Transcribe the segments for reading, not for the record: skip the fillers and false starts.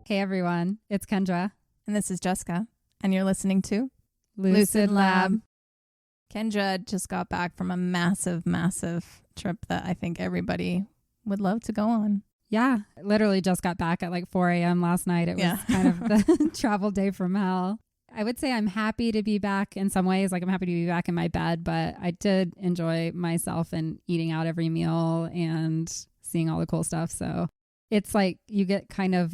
Hey everyone, it's Kendra. And this is Jessica. And you're listening to Lucid Lab. Kendra just got back from a massive trip that I think everybody would love to go on. Yeah, literally just got back at like 4 a.m. last night. It was kind of the travel day from hell. I would say I'm happy to be back in some ways. Like I'm happy to be back in my bed, but I did enjoy myself and eating out every meal and seeing all the cool stuff. So it's like you get kind of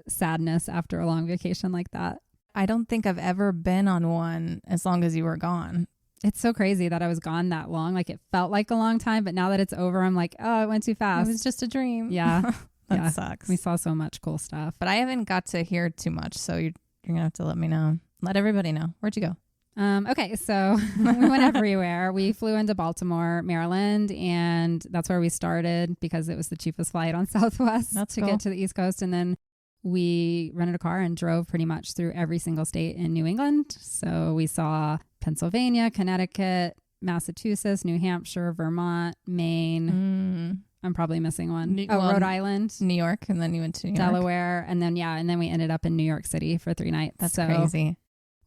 sadness after a long vacation like that. I don't think I've ever been on one as long as you were gone. It's so crazy that I was gone that long. Like it felt like a long time, but now that it's over, I'm like, oh, it went too fast. It was just a dream. Yeah. That sucks. We saw so much cool stuff. But I haven't got to hear too much, so you're going to have to let me know. Let everybody know. Where'd you go? Okay, so we went everywhere. We flew into Baltimore, Maryland, and that's where we started because it was the cheapest flight on Southwest to get to the East Coast. And then we rented a car and drove pretty much through every single state in New England. So we saw Pennsylvania, Connecticut, Massachusetts, New Hampshire, Vermont, Maine. I'm probably missing one. Rhode Island. New York, and then you went to New York. Delaware, and then we ended up in New York City for 3 nights. That's crazy.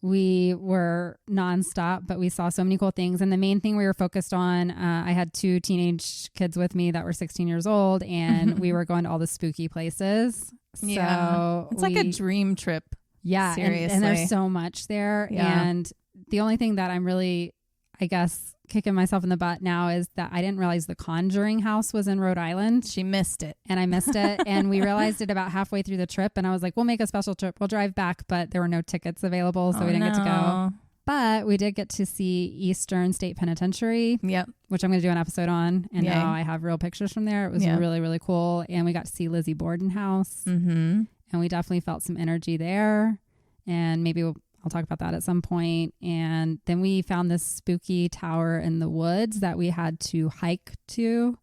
We were nonstop, but we saw so many cool things. And the main thing we were focused on, I had 2 teenage kids with me that were 16 years old, and we were going to all the spooky places. So it's like a dream trip. Yeah. Seriously. And there's so much there. Yeah. And the only thing that I'm really, I guess, kicking myself in the butt now is that I didn't realize the Conjuring house was in Rhode Island. She missed it. And I missed it. And we realized it about halfway through the trip. And I was like, we'll make a special trip. We'll drive back. But there were no tickets available. So we didn't get to go. But we did get to see Eastern State Penitentiary. Yep. Which I'm going to do an episode on. And now I have real pictures from there. It was really, really cool. And we got to see Lizzie Borden house. Mm-hmm. And we definitely felt some energy there. And maybe I'll talk about that at some point. And then we found this spooky tower in the woods that we had to hike to.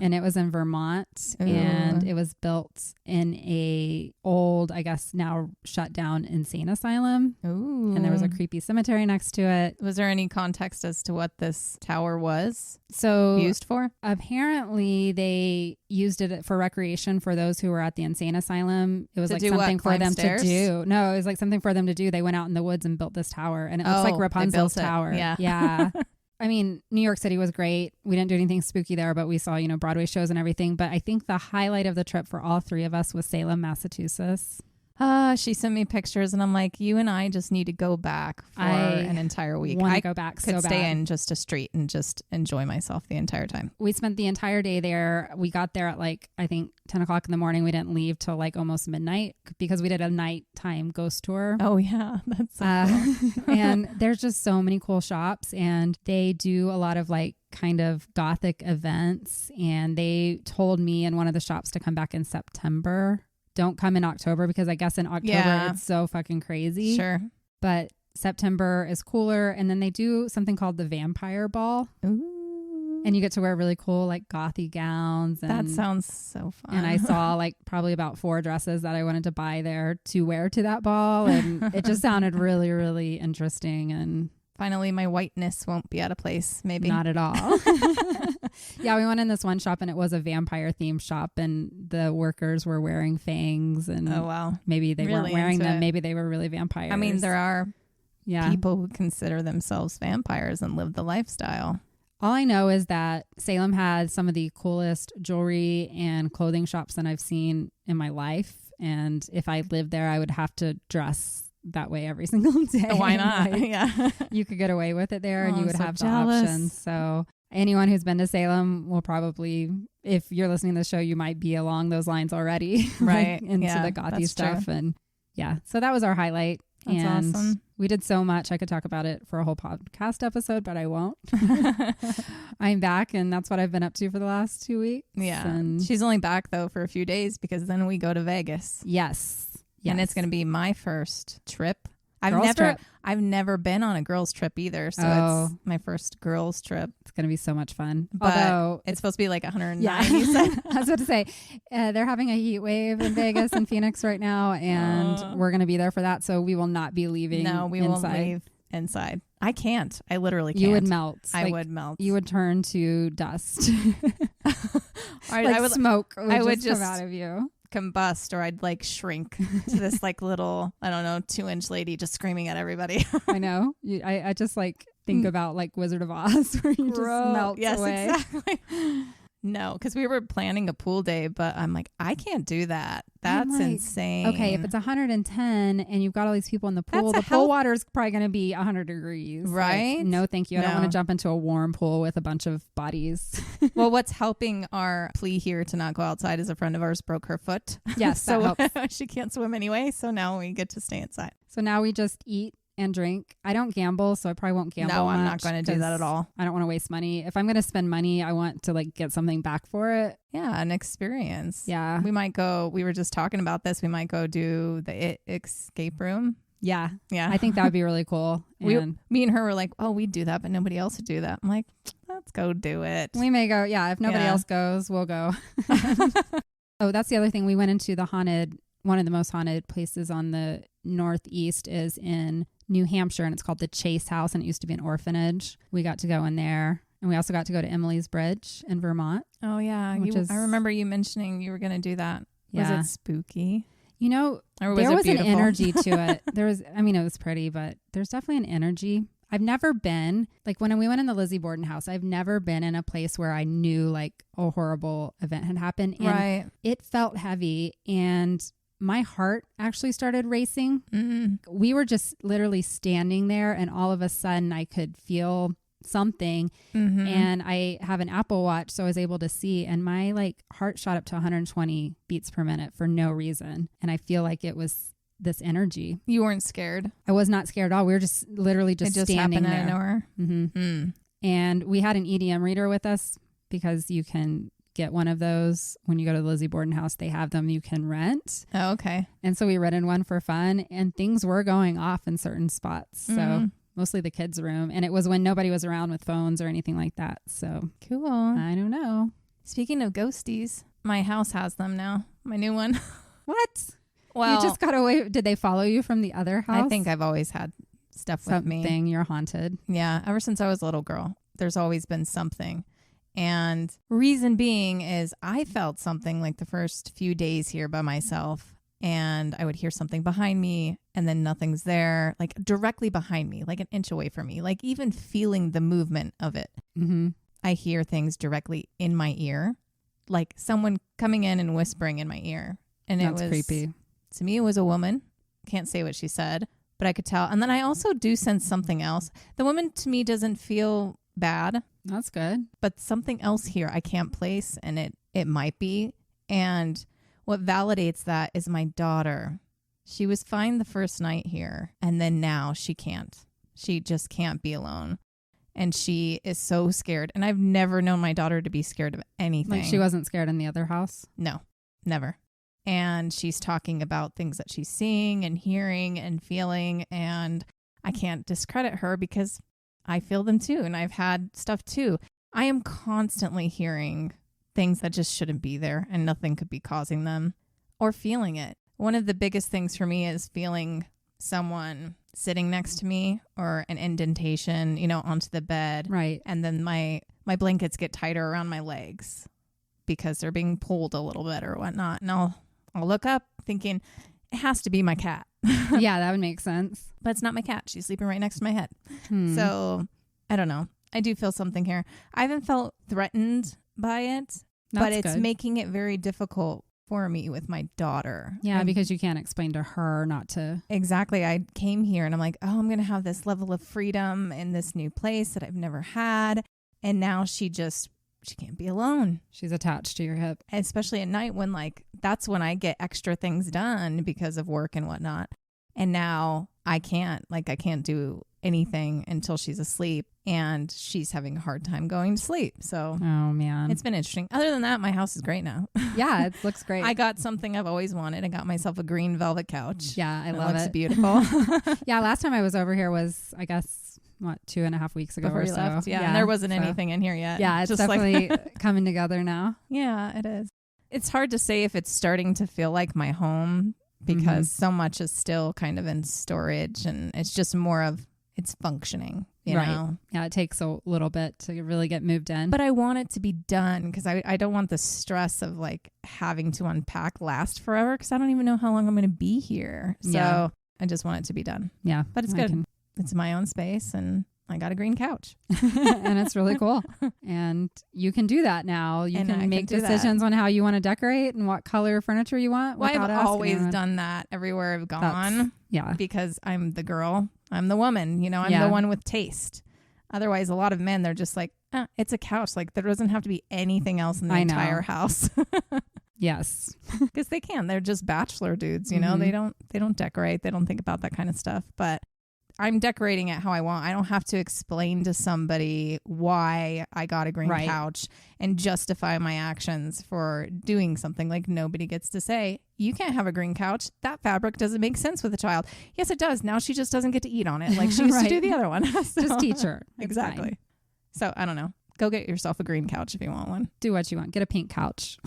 And it was in Vermont. Ooh. And it was built in a old, I guess now shut down insane asylum. Ooh. And there was a creepy cemetery next to it. Was there any context as to what this tower was used for? Apparently they used it for recreation for those who were at the insane asylum. It was like something for them to do. No, it was like something for them to do. They went out in the woods and built this tower, and it looks like Rapunzel's tower. Yeah. I mean, New York City was great. We didn't do anything spooky there, but we saw, Broadway shows and everything. But I think the highlight of the trip for all 3 of us was Salem, Massachusetts. She sent me pictures and I'm like, you and I just need to go back for an entire week. I go back could stay in just a street and just enjoy myself the entire time. We spent the entire day there. We got there at I think 10 o'clock in the morning. We didn't leave till almost midnight because we did a nighttime ghost tour. Oh yeah. That's so cool. And there's just so many cool shops, and they do a lot of kind of gothic events. And they told me in one of the shops to come back in September. Don't come in October because I guess in October it's so fucking crazy. Sure. But September is cooler. And then they do something called the Vampire Ball. Ooh. And you get to wear really cool gothy gowns. And, that sounds so fun. And I saw probably about 4 dresses that I wanted to buy there to wear to that ball. And it just sounded really, really interesting. And finally, my whiteness won't be out of place, maybe. Not at all. Yeah, we went in this one shop and it was a vampire themed shop, and the workers were wearing fangs, and oh wow, maybe they weren't wearing them. Maybe they were really vampires. I mean, there are people who consider themselves vampires and live the lifestyle. All I know is that Salem had some of the coolest jewelry and clothing shops that I've seen in my life. And if I lived there, I would have to dress that way every single day. Why not? Yeah. You could get away with it there, and you would have the options. So anyone who's been to Salem will probably, if you're listening to the show, you might be along those lines already. Right. Into the gothy stuff. True. And so that was our highlight. That's awesome. We did so much. I could talk about it for a whole podcast episode, but I won't. I'm back, and that's what I've been up to for the last 2 weeks. Yeah. And she's only back though for a few days because then we go to Vegas. Yes. And it's going to be my first trip. I've never been on a girls trip either, so it's my first girls trip. It's going to be so much fun. But although it's supposed to be 109. Yeah. You said. I was about to say they're having a heat wave in Vegas and Phoenix right now, and we're going to be there for that. So we will not be leaving. No, we won't leave inside. I can't. I literally can't. You would melt. I would melt. You would turn to dust. I would smoke. I would just come out of you. combust or I'd like shrink to this like little, I don't know, 2-inch lady just screaming at everybody. I know. I just like think about like Wizard of Oz where you just melt away. Exactly. No, because we were planning a pool day, but I'm like, I can't do that. That's like, insane. Okay, if it's 110 and you've got all these people in the pool, the pool water is probably going to be 100 degrees. Right? Like, no, thank you. I don't want to jump into a warm pool with a bunch of bodies. Well, what's helping our plea here to not go outside is a friend of ours broke her foot. Yes, so she can't swim anyway, so now we get to stay inside. So now we just eat and drink. I don't gamble, so I probably won't gamble. No, I'm not going to do that at all. I don't want to waste money. If I'm going to spend money, I want to like get something back for it. Yeah, an experience. Yeah. We might go, we were just talking about this. We might go do the escape room. Yeah. Yeah. I think that would be really cool. Me and her were like, oh, we'd do that, but nobody else would do that. I'm like, let's go do it. We may go. Yeah. If nobody else goes, we'll go. Oh, that's the other thing. We went into one of the most haunted places on the Northeast is in New Hampshire, and it's called the Chase House, and it used to be an orphanage. We got to go in there, and we also got to go to Emily's Bridge in Vermont. Oh, yeah. I remember you mentioning you were going to do that. Yeah. Was it spooky? You know, there was an energy to it. It was pretty, but there's definitely an energy. I've never been, like when we went in the Lizzie Borden house, I've never been in a place where I knew like a horrible event had happened. And right. It felt heavy, and my heart actually started racing. Mm-hmm. We were just literally standing there, and all of a sudden I could feel something. Mm-hmm. And I have an Apple Watch, so I was able to see, and my like heart shot up to 120 beats per minute for no reason. And I feel like it was this energy. You weren't scared? I was not scared at all. We were just literally just standing there. It just happened out of nowhere? Mm-hmm. Mm. And we had an EDM reader with us, because you can get one of those when you go to the Lizzie Borden house. They have them you can rent. Oh, okay. And so we rented one for fun, and things were going off in certain spots. So mostly the kids' room. And it was when nobody was around with phones or anything like that. So cool. I don't know. Speaking of ghosties, my house has them now. My new one. What? Well, you just got away. Did they follow you from the other house? I think I've always had stuff with me. Something. You're haunted. Yeah. Ever since I was a little girl, there's always been something. And reason being is I felt something like the first few days here by myself, and I would hear something behind me, and then nothing's there, like directly behind me, like an inch away from me, like even feeling the movement of it. Mm-hmm. I hear things directly in my ear, like someone coming in and whispering in my ear. And That's creepy. To me, it was a woman. Can't say what she said, but I could tell. And then I also do sense something else. The woman to me doesn't feel bad. That's good. But something else here I can't place, and it might be. And what validates that is my daughter. She was fine the first night here, and then now she can't. She just can't be alone. And she is so scared. And I've never known my daughter to be scared of anything. Like she wasn't scared in the other house? No, never. And she's talking about things that she's seeing and hearing and feeling. And I can't discredit her because I feel them too. And I've had stuff too. I am constantly hearing things that just shouldn't be there, and nothing could be causing them, or feeling it. One of the biggest things for me is feeling someone sitting next to me, or an indentation, onto the bed. Right. And then my blankets get tighter around my legs because they're being pulled a little bit or whatnot. And I'll look up thinking it has to be my cat. Yeah, that would make sense. But it's not my cat. She's sleeping right next to my head. So I don't know. I do feel something here. I haven't felt threatened by it, but it's good. Making it very difficult for me with my daughter. Yeah, because you can't explain to her not to. Exactly. I came here and I'm like, oh, I'm going to have this level of freedom in this new place that I've never had. And now she can't be alone. She's attached to your hip. Especially at night when that's when I get extra things done because of work and whatnot. And now I can't do anything until she's asleep, and she's having a hard time going to sleep. So, oh man, it's been interesting. Other than that, my house is great now. Yeah, it looks great. I got something I've always wanted. I got myself a green velvet couch. Yeah, I love it. It looks beautiful. Yeah, last time I was over here was, I guess, 2.5 weeks ago or so. Left. Yeah, and there wasn't anything in here yet. Yeah, it's just definitely coming together now. Yeah, it is. It's hard to say if it's starting to feel like my home, because so much is still kind of in storage, and it's just more of it's functioning, you right. know? Yeah, it takes a little bit to really get moved in. But I want it to be done because I don't want the stress of like having to unpack last forever because I don't even know how long I'm going to be here. So I just want it to be done. Yeah. But it's good. It's my own space and I got a green couch. And it's really cool. And you can do that now. You can make decisions on how you want to decorate and what color furniture you want. Well, I've always done that everywhere I've gone. Because I'm the girl. I'm the woman. You know, I'm the one with taste. Otherwise, a lot of men, they're just like, it's a couch. Like there doesn't have to be anything else in the entire house. Yes. Because they can. They're just bachelor dudes, you know. They don't decorate. They don't think about that kind of stuff. But I'm decorating it how I want. I don't have to explain to somebody why I got a green couch and justify my actions for doing something. Like nobody gets to say, you can't have a green couch. That fabric doesn't make sense with a child. Yes, it does. Now she just doesn't get to eat on it like she used to do the other one. So, just teach her. Exactly. Fine. So I don't know. Go get yourself a green couch if you want one. Do what you want. Get a pink couch.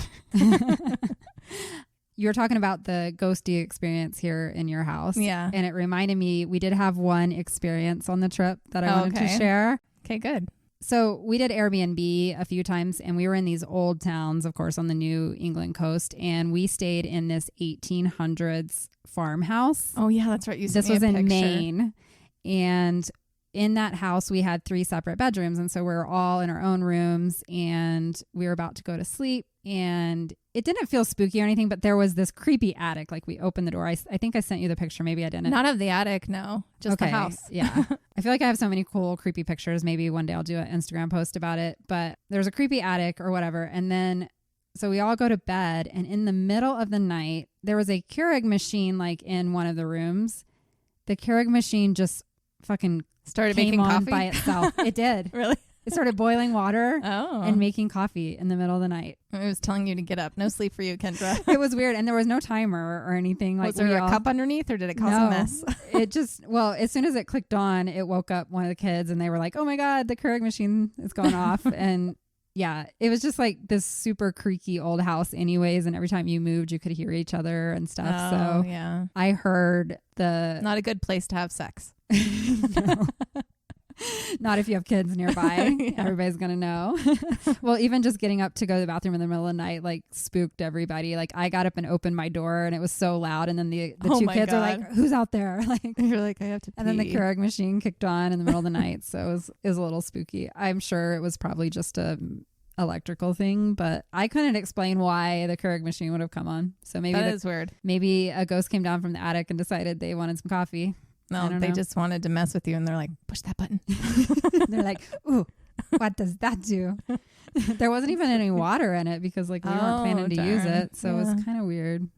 You were talking about the ghosty experience here in your house. Yeah. And it reminded me, we did have one experience on the trip that I wanted to share. Okay, good. So we did Airbnb a few times and we were in these old towns, of course, on the New England coast. And we stayed in this 1800s farmhouse. Oh, yeah, that's right. You sent me This was a in picture. Maine. And in that house, we had 3 separate bedrooms. And so we were all in our own rooms and we were about to go to sleep. And it didn't feel spooky or anything, but there was this creepy attic. Like we opened the door. I think I sent you the picture. Maybe I didn't. Not of the attic, no. Just the house. Yeah. I feel like I have so many cool, creepy pictures. Maybe one day I'll do an Instagram post about it. But there's a creepy attic or whatever. And then, so we all go to bed. And in the middle of the night, there was a Keurig machine like in one of the rooms. The Keurig machine just fucking started came making on coffee by itself. It did. Really? It started boiling water and making coffee in the middle of the night. It was telling you to get up. No sleep for you, Kendra. It was weird. And there was no timer or anything. Like, was there a cup underneath or did it cause a mess? It just, well, as soon as it clicked on, it woke up one of the kids and they were like, oh my God, the Keurig machine is going off. And yeah, it was just like this super creaky old house anyways. And every time you moved, you could hear each other and stuff. Oh, so yeah. I heard Not a good place to have sex. No. Not if you have kids nearby. Yeah. Everybody's going to know. Well, even just getting up to go to the bathroom in the middle of the night, like spooked everybody. Like I got up and opened my door and it was so loud. And then the two kids are like, who's out there? Like you're like, I have to pee. And then the Keurig machine kicked on in the middle of the night. So it was a little spooky. I'm sure it was probably just a electrical thing, but I couldn't explain why the Keurig machine would have come on. So maybe that is weird. Maybe a ghost came down from the attic and decided they wanted some coffee. No, they just wanted to mess with you and they're like, push that button. They're like, ooh, what does that do? There wasn't even any water in it because like we weren't planning to use it. So it was kind of weird.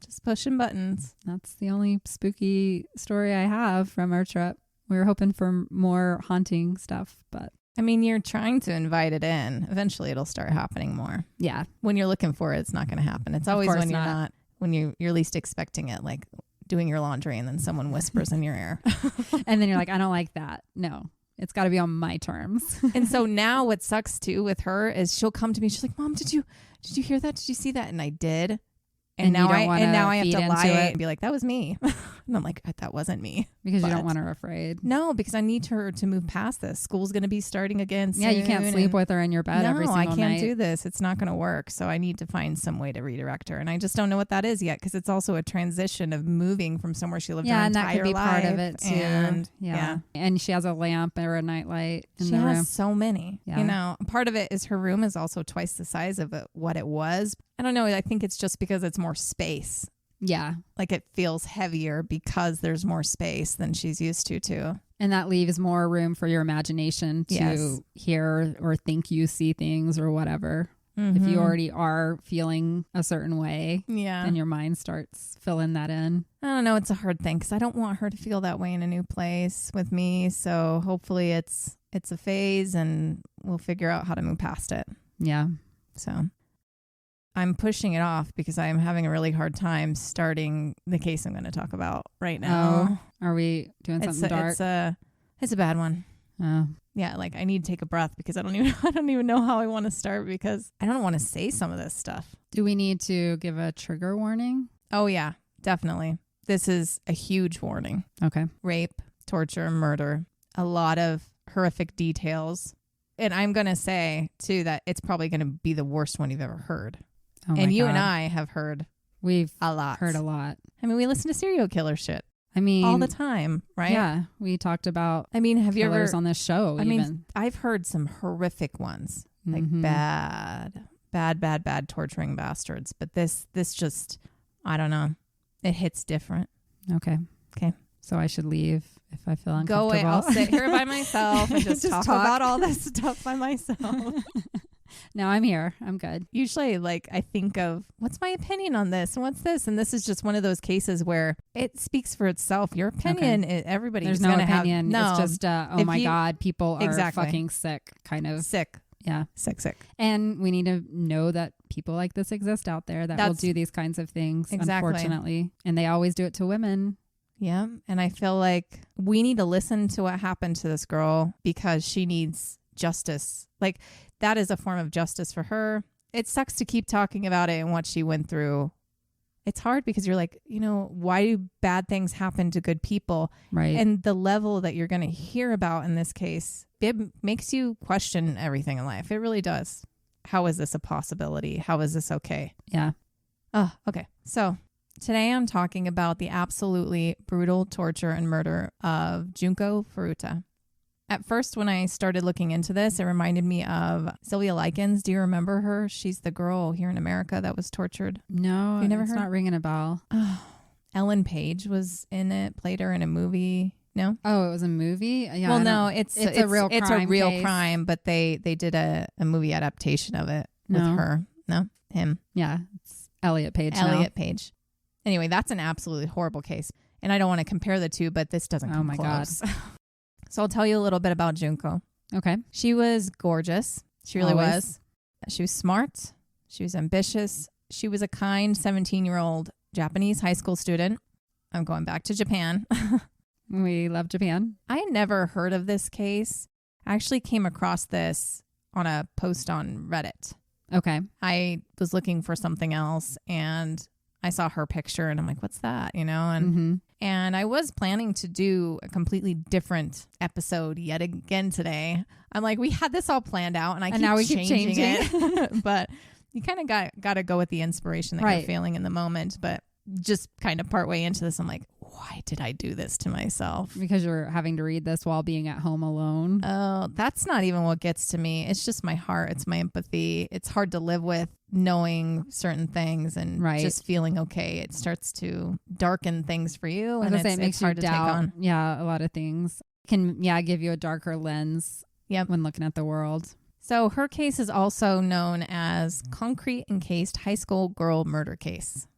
Just pushing buttons. That's the only spooky story I have from our trip. We were hoping for more haunting stuff, but I mean, you're trying to invite it in. Eventually it'll start happening more. Yeah. When you're looking for it, it's not going to happen. It's always when you're not, when you're least expecting it, like doing your laundry and then someone whispers in your ear. And then you're like, I don't like that. No, it's got to be on my terms. And so now what sucks too with her is she'll come to me. She's like, Mom, did you hear that? Did you see that? And I did. And now I have to lie and be like, that was me. And I'm like, that wasn't me. Because you don't want her afraid. No, because I need her to move past this. School's going to be starting again soon. Yeah, you can't sleep with her in your bed every single night. No, I can't do this. It's not going to work. So I need to find some way to redirect her. And I just don't know what that is yet because it's also a transition of moving from somewhere she lived her entire life. Yeah, and that could be part of it too. And, yeah. And she has a lamp or a nightlight in the room. She has so many. Yeah. You know, part of it is her room is also twice the size of what it was. I don't know. I think it's just because it's more space. Yeah. Like it feels heavier because there's more space than she's used to too. And that leaves more room for your imagination to hear or think you see things or whatever. Mm-hmm. If you already are feeling a certain way, then your mind starts filling that in. I don't know. It's a hard thing because I don't want her to feel that way in a new place with me. So hopefully it's a phase and we'll figure out how to move past it. Yeah. So I'm pushing it off because I am having a really hard time starting the case I'm going to talk about right now. Oh, are we doing something dark? It's a bad one. Oh. Yeah, like I need to take a breath because I don't even know how I want to start because I don't want to say some of this stuff. Do we need to give a trigger warning? Oh yeah, definitely. This is a huge warning. Okay. Rape, torture, murder, a lot of horrific details. And I'm going to say, too, that it's probably going to be the worst one you've ever heard. Oh and you God. and I have heard We've a lot. heard a lot. I mean, we listen to serial killer shit. I mean, all the time, right? Yeah. We talked about have you killers ever on this show? I mean, I've heard some horrific ones, like bad torturing bastards. But this just, I don't know. It hits different. Okay. So I should leave if I feel uncomfortable. Go away. I'll sit here by myself and just talk about all this stuff by myself. No, I'm here. I'm good. Usually, like, I think of what's my opinion on this and what's this, and this is just one of those cases where it speaks for itself. Your opinion, everybody's There's no gonna opinion. Have, no, it's just, oh my God, people are fucking sick, kind of sick. Yeah, sick. And we need to know that people like this exist out there that will do these kinds of things. Exactly. Unfortunately, and they always do it to women. Yeah, and I feel like we need to listen to what happened to this girl because she needs justice. Like, that is a form of justice for her. It sucks to keep talking about it and what she went through. It's hard because you're like, why do bad things happen to good people? Right. And the level that you're going to hear about in this case, it makes you question everything in life. It really does. How is this a possibility? How is this okay? Yeah. Oh, okay. So today I'm talking about the absolutely brutal torture and murder of Junko Furuta. At first, when I started looking into this, it reminded me of Sylvia Likens. Do you remember her? She's the girl here in America that was tortured. No, you never it's heard? not ringing a bell. Oh, Ellen Page was in it, played her in a movie. No? Oh, it was a movie? Yeah. Well, no, it's a real crime. It's a real case. crime, but they did a movie adaptation of it with her. No? Him. Yeah. It's Elliot Page. Page. Anyway, that's an absolutely horrible case. And I don't want to compare the two, but this doesn't come close. God. So I'll tell you a little bit about Junko. Okay. She was gorgeous. She really was. She was smart. She was ambitious. She was a kind 17-year-old Japanese high school student. I'm going back to Japan. We love Japan. I had never heard of this case. I actually came across this on a post on Reddit. Okay. I was looking for something else and I saw her picture and I'm like, what's that? And I was planning to do a completely different episode yet again today. I'm like, we had this all planned out and now we keep changing it. But you kind of got to go with the inspiration that you're feeling in the moment. But just kind of partway into this, I'm like, why did I do this to myself? Because you're having to read this while being at home alone. Oh, that's not even what gets to me. It's just my heart. It's my empathy. It's hard to live with knowing certain things and just feeling okay. It starts to darken things for you. And it makes hard you to doubt, take on. Yeah, a lot of things. Can give you a darker lens when looking at the world. So her case is also known as Concrete Encased High School Girl Murder Case.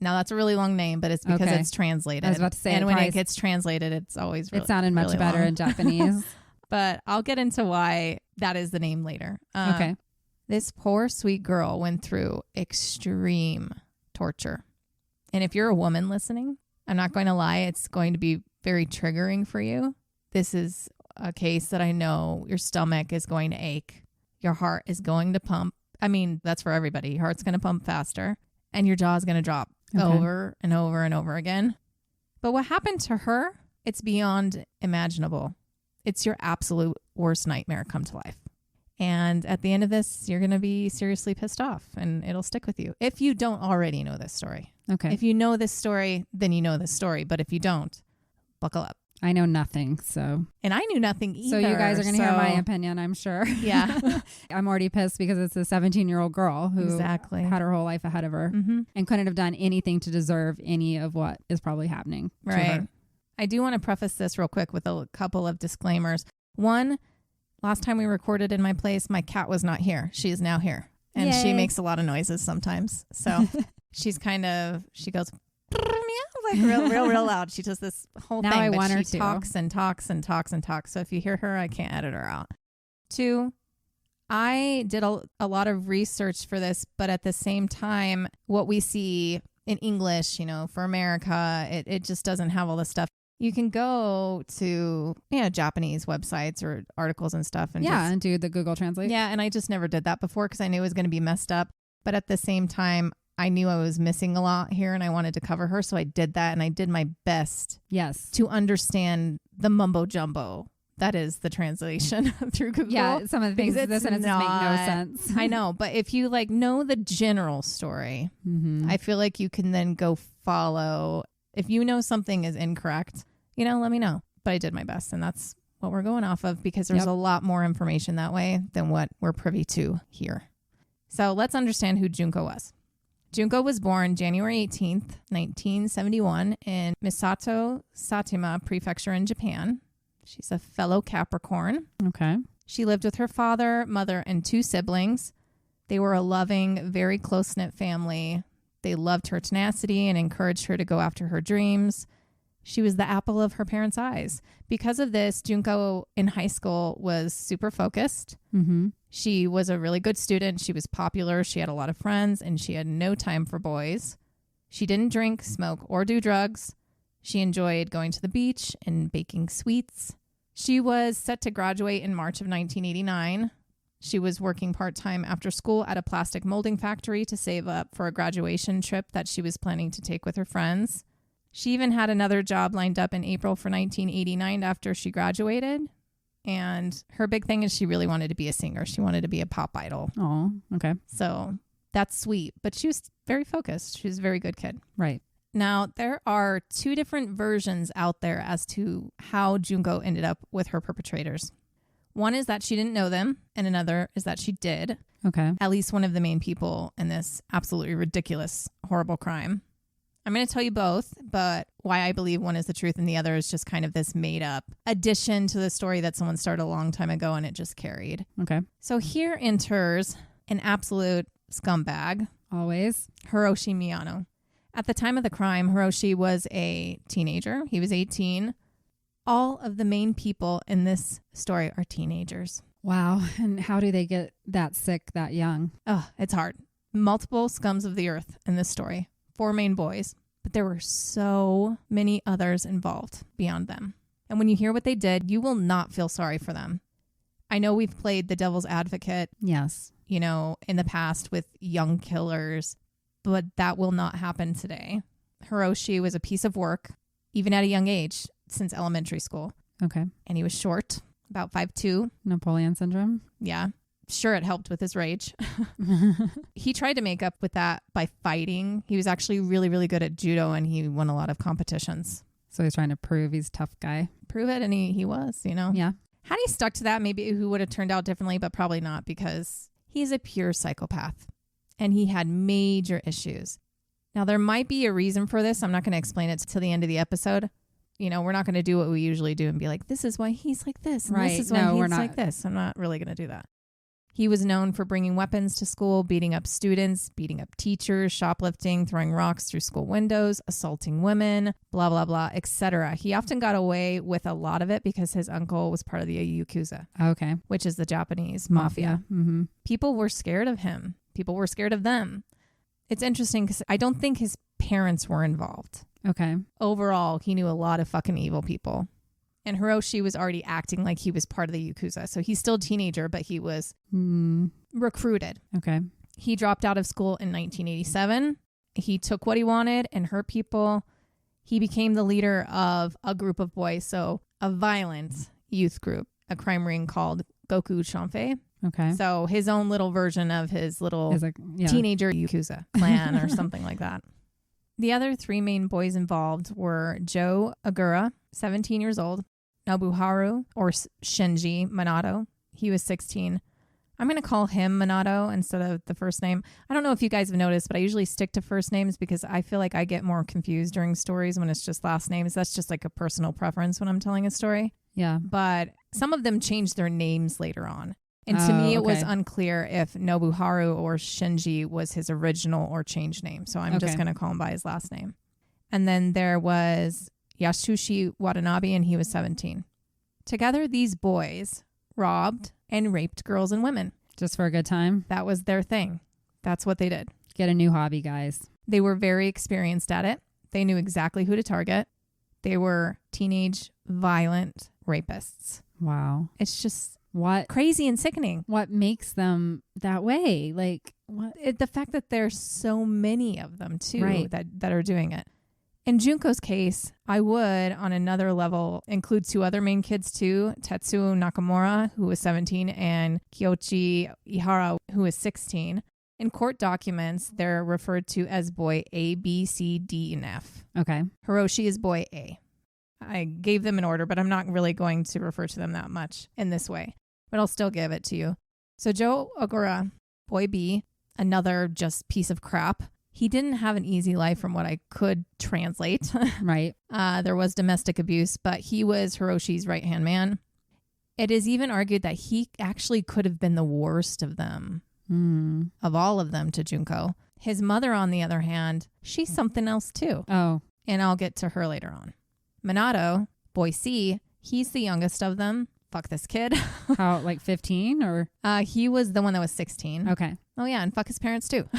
Now, that's a really long name, but it's because it's translated. I was about to say, and when it gets translated, it's always really, it sounded much really better long. in Japanese. But I'll get into why that is the name later. Okay. This poor, sweet girl went through extreme torture. And if you're a woman listening, I'm not going to lie, it's going to be very triggering for you. This is a case that I know your stomach is going to ache. Your heart is going to pump. I mean, that's for everybody. Your heart's going to pump faster and your jaw is going to drop. Over and over and over again. But what happened to her, it's beyond imaginable. It's your absolute worst nightmare come to life. And at the end of this, you're going to be seriously pissed off and it'll stick with you. If you don't already know this story. Okay. If you know this story, then you know this story. But if you don't, buckle up. I know nothing, so. And I knew nothing either. So you guys are going to hear my opinion, I'm sure. Yeah. I'm already pissed because it's a 17-year-old girl who had her whole life ahead of her and couldn't have done anything to deserve any of what is probably happening to her. I do want to preface this real quick with a couple of disclaimers. One, last time we recorded in my place, my cat was not here. She is now here. And she makes a lot of noises sometimes. So she goes... like real loud. She does this whole now thing. I want her she talks and talks and talks and talks. So if you hear her, I can't edit her out. 2, I did a lot of research for this, but at the same time, what we see in English, for America, it just doesn't have all this stuff. You can go to Japanese websites or articles and stuff and do the Google Translate. Yeah, and I just never did that before because I knew it was going to be messed up. But at the same time, I knew I was missing a lot here and I wanted to cover her. So I did that and I did my best to understand the mumbo jumbo. That is the translation through Google. Yeah, some of the things in the sentences make no sense. I know, but if you like know the general story, I feel like you can then go follow. If you know something is incorrect, let me know. But I did my best, and that's what we're going off of because there's a lot more information that way than what we're privy to here. So let's understand who Junko was. Junko was born January 18th, 1971 in Misato, Saitama Prefecture in Japan. She's a fellow Capricorn. Okay. She lived with her father, mother, and 2 siblings. They were a loving, very close-knit family. They loved her tenacity and encouraged her to go after her dreams. She was the apple of her parents' eyes. Because of this, Junko in high school was super focused. She was a really good student. She was popular. She had a lot of friends, and she had no time for boys. She didn't drink, smoke, or do drugs. She enjoyed going to the beach and baking sweets. She was set to graduate in March of 1989. She was working part-time after school at a plastic molding factory to save up for a graduation trip that she was planning to take with her friends. She even had another job lined up in April for 1989 after she graduated. And her big thing is she really wanted to be a singer. She wanted to be a pop idol. Oh, okay. So that's sweet. But she was very focused. She was a very good kid. Right. Now, there are 2 different versions out there as to how Junko ended up with her perpetrators. One is that she didn't know them, and another is that she did. Okay. At least one of the main people in this absolutely ridiculous, horrible crime. I'm going to tell you both, but why I believe one is the truth and the other is just kind of this made up addition to the story that someone started a long time ago and it just carried. Okay. So here enters an absolute scumbag. Always. Hiroshi Miyano. At the time of the crime, Hiroshi was a teenager. He was 18. All of the main people in this story are teenagers. Wow. And how do they get that sick that young? Oh, it's hard. Multiple scums of the earth in this story. 4 main boys, but there were so many others involved beyond them. And when you hear what they did, you will not feel sorry for them. I know we've played the devil's advocate, yes, in the past with young killers, but that will not happen today. Hiroshi was a piece of work, even at a young age, since elementary school. Okay. And he was short, about 5'2". Napoleon syndrome? Yeah. Sure, it helped with his rage. He tried to make up with that by fighting. He was actually really, really good at judo, and he won a lot of competitions. So he's trying to prove he's a tough guy. Prove it, and he was, Yeah. Had he stuck to that, maybe he would have turned out differently, but probably not because he's a pure psychopath, and he had major issues. Now, there might be a reason for this. I'm not going to explain it till the end of the episode. We're not going to do what we usually do and be like, this is why he's like this, and this is why he's like this. I'm not really going to do that. He was known for bringing weapons to school, beating up students, beating up teachers, shoplifting, throwing rocks through school windows, assaulting women, blah, blah, blah, etc. He often got away with a lot of it because his uncle was part of the Yakuza, okay, which is the Japanese mafia. Mm-hmm. People were scared of him. People were scared of them. It's interesting because I don't think his parents were involved. Okay. Overall, he knew a lot of fucking evil people. And Hiroshi was already acting like he was part of the Yakuza. So he's still a teenager, but he was recruited. Okay. He dropped out of school in 1987. He took what he wanted and hurt people. He became the leader of a group of boys. So a violent youth group, a crime ring called Goku Shanfei. Okay. So his own little version of his little teenager Yakuza clan or something like that. The other 3 main boys involved were Joe Agura, 17 years old, Nobuharu, or Shinji Minato. He was 16. I'm going to call him Minato instead of the first name. I don't know if you guys have noticed, but I usually stick to first names because I feel like I get more confused during stories when it's just last names. That's just like a personal preference when I'm telling a story. Yeah. But some of them changed their names later on. And to me, it was unclear if Nobuharu or Shinji was his original or changed name. So I'm just going to call him by his last name. And then there was Yasushi Watanabe, and he was 17. Together, these boys robbed and raped girls and women. Just for a good time? That was their thing. That's what they did. Get a new hobby, guys. They were very experienced at it. They knew exactly who to target. They were teenage, violent rapists. Wow. It's just what crazy and sickening. What makes them that way? Like, The fact that there's so many of them too, right, that are doing it. In Junko's case, I would, on another level, include 2 other main kids too, Tetsuo Nakamura, who was 17, and Kyoichi Ihara, who was 16. In court documents, they're referred to as boy A, B, C, D, and F. Okay. Hiroshi is boy A. I gave them an order, but I'm not really going to refer to them that much in this way, but I'll still give it to you. So Joe Ogura, boy B, another just piece of crap. He didn't have an easy life from what I could translate. Right. There was domestic abuse, but he was Hiroshi's right-hand man. It is even argued that he actually could have been the worst of them, of all of them to Junko. His mother, on the other hand, she's something else too. Oh. And I'll get to her later on. Minato, boy C, he's the youngest of them. Fuck this kid. How, like 15 or? He was the one that was 16. Okay. Oh yeah, and fuck his parents too.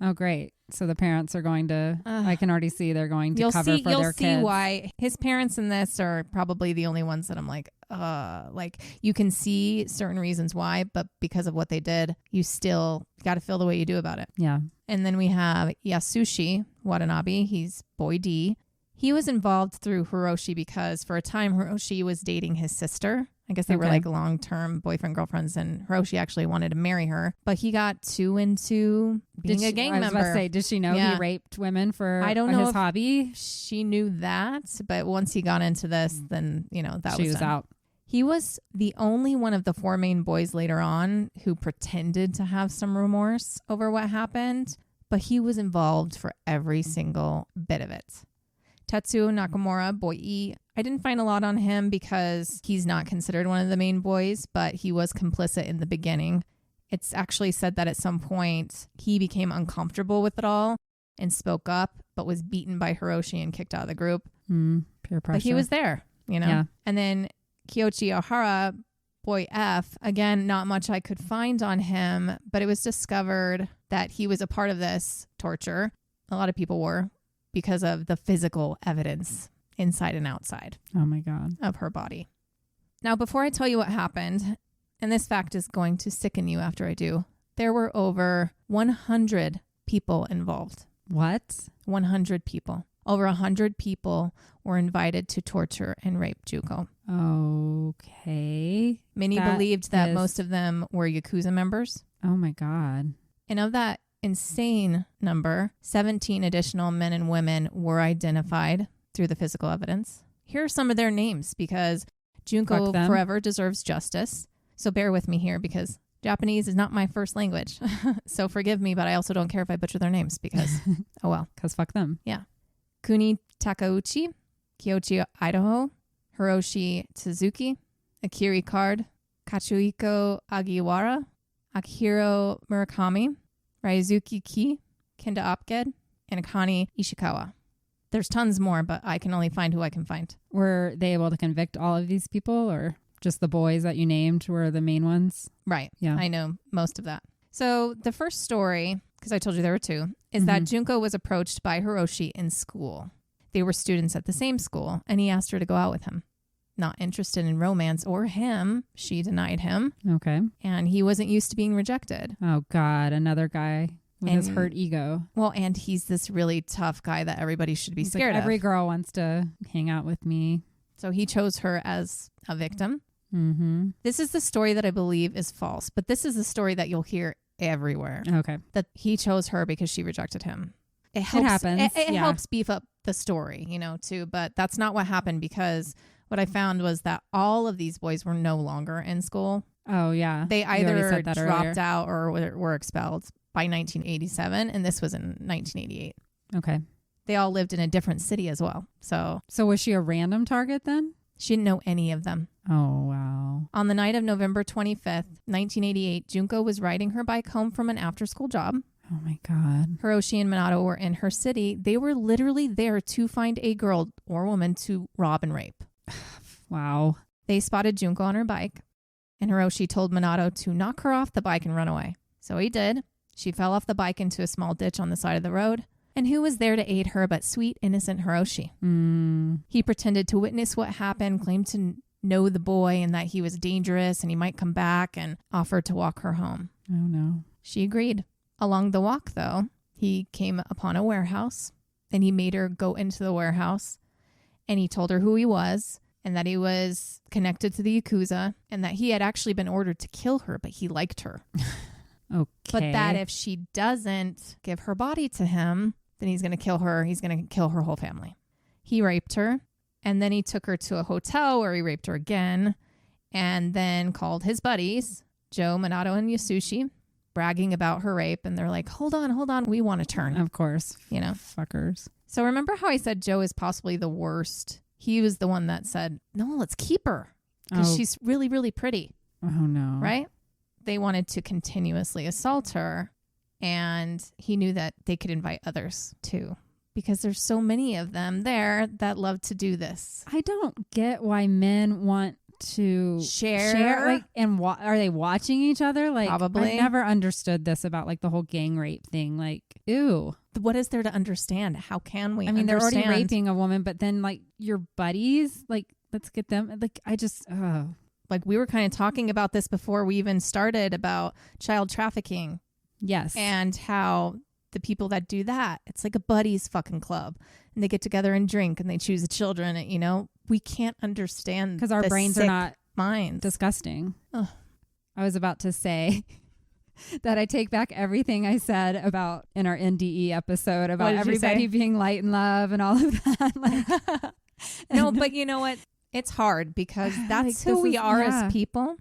Oh great. So the parents are going to, I can already see they're going to cover for their kids. You'll see why his parents in this are probably the only ones that I'm like you can see certain reasons why, but because of what they did, you still got to feel the way you do about it. Yeah. And then we have Yasushi Watanabe. He's boy D. He was involved through Hiroshi because for a time Hiroshi was dating his sister. I guess they were like long-term boyfriend, girlfriends, and Hiroshi actually wanted to marry her. But he got too into being a gang member. I was about to say, did she know he raped women for I don't know his hobby? She knew that, but once he got into this, then, that she was out. He was the only one of the 4 main boys later on who pretended to have some remorse over what happened, but he was involved for every single bit of it. Tetsuo Nakamura, boy E, I didn't find a lot on him because he's not considered one of the main boys, but he was complicit in the beginning. It's actually said that at some point he became uncomfortable with it all and spoke up, but was beaten by Hiroshi and kicked out of the group. Peer pressure. But he was there, Yeah. And then Kyoichi Ohara, boy F, again, not much I could find on him, but it was discovered that he was a part of this torture. A lot of people were, because of the physical evidence inside and outside. Oh my God. Of her body. Now, before I tell you what happened, and this fact is going to sicken you after I do, there were over 100 people involved. What? 100 people. Over 100 people were invited to torture and rape Junko. Okay. Many believed that most of them were Yakuza members. Oh my God. And of that insane number, 17 additional men and women were identified through the physical evidence. Here are some of their names because Junko forever deserves justice. So bear with me here because Japanese is not my first language. So forgive me, but I also don't care if I butcher their names because, oh well. Because fuck them. Yeah. Kuni Takauchi, Kyoichi Idaho, Hiroshi Tsuzuki, Akiri Card, Katsuhiko Agiwara, Akihiro Murakami, Raizuki Ki, Kenda Opged, and Akane Ishikawa. There's tons more, but I can only find who I can find. Were they able to convict all of these people or just the boys that you named were the main ones? Right. Yeah. I know most of that. So the first story, because I told you there were 2, is that Junko was approached by Hiroshi in school. They were students at the same school, and he asked her to go out with him. Not interested in romance or him. She denied him. Okay. And he wasn't used to being rejected. Oh, God. Another guy with his hurt ego. Well, and he's this really tough guy that everybody should be scared of. Every girl wants to hang out with me. So he chose her as a victim. Mm-hmm. This is the story that I believe is false, but this is the story that you'll hear everywhere. Okay. That he chose her because she rejected him. It happens. It helps beef up the story, too. But that's not what happened because what I found was that all of these boys were no longer in school. Oh, yeah. They either dropped out or were expelled by 1987, and this was in 1988. Okay. They all lived in a different city as well. So was she a random target then? She didn't know any of them. Oh, wow. On the night of November 25th, 1988, Junko was riding her bike home from an after-school job. Oh, my God. Hiroshi and Minato were in her city. They were literally there to find a girl or woman to rob and rape. Wow. They spotted Junko on her bike, and Hiroshi told Minato to knock her off the bike and run away. So he did. She fell off the bike into a small ditch on the side of the road. And who was there to aid her but sweet, innocent Hiroshi? He pretended to witness what happened, claimed to know the boy and that he was dangerous and he might come back, and offered to walk her home. Oh, no. She agreed. Along the walk, though, he came upon a warehouse and he made her go into the warehouse and he told her who he was and that he was connected to the Yakuza and that he had actually been ordered to kill her, but he liked her. Okay. But that if she doesn't give her body to him, then he's going to kill her. He's going to kill her whole family. He raped her, and then he took her to a hotel where he raped her again, and then called his buddies, Joe, Minato, and Yasushi, bragging about her rape. And they're like, hold on, we want to turn. Of course. You know? Fuckers. So remember how I said Joe is possibly the worst? He was the one that said, no, let's keep her because she's really, really pretty. Oh, no. Right? They wanted to continuously assault her, and he knew that they could invite others too, because there's so many of them there that love to do this. I don't get why men want to share like, and are they watching each other? Like, probably. I've never understood this about like the whole gang rape thing. Like, ew. What is there to understand? How can we? I mean, understand? they're already raping a woman, but then like your buddies, like, let's get them. Like, like we were kind of talking about this before we even started about child trafficking. Yes. And how the people that do that, it's like a buddies fucking club, and they get together and drink and they choose the children. And, you know, we can't understand because our brains are not minds. Disgusting. Ugh. I was about to say that I take back everything I said about in our NDE episode about everybody being light and love and all of that. Like, no, but you know what? It's hard because that's who we are as people,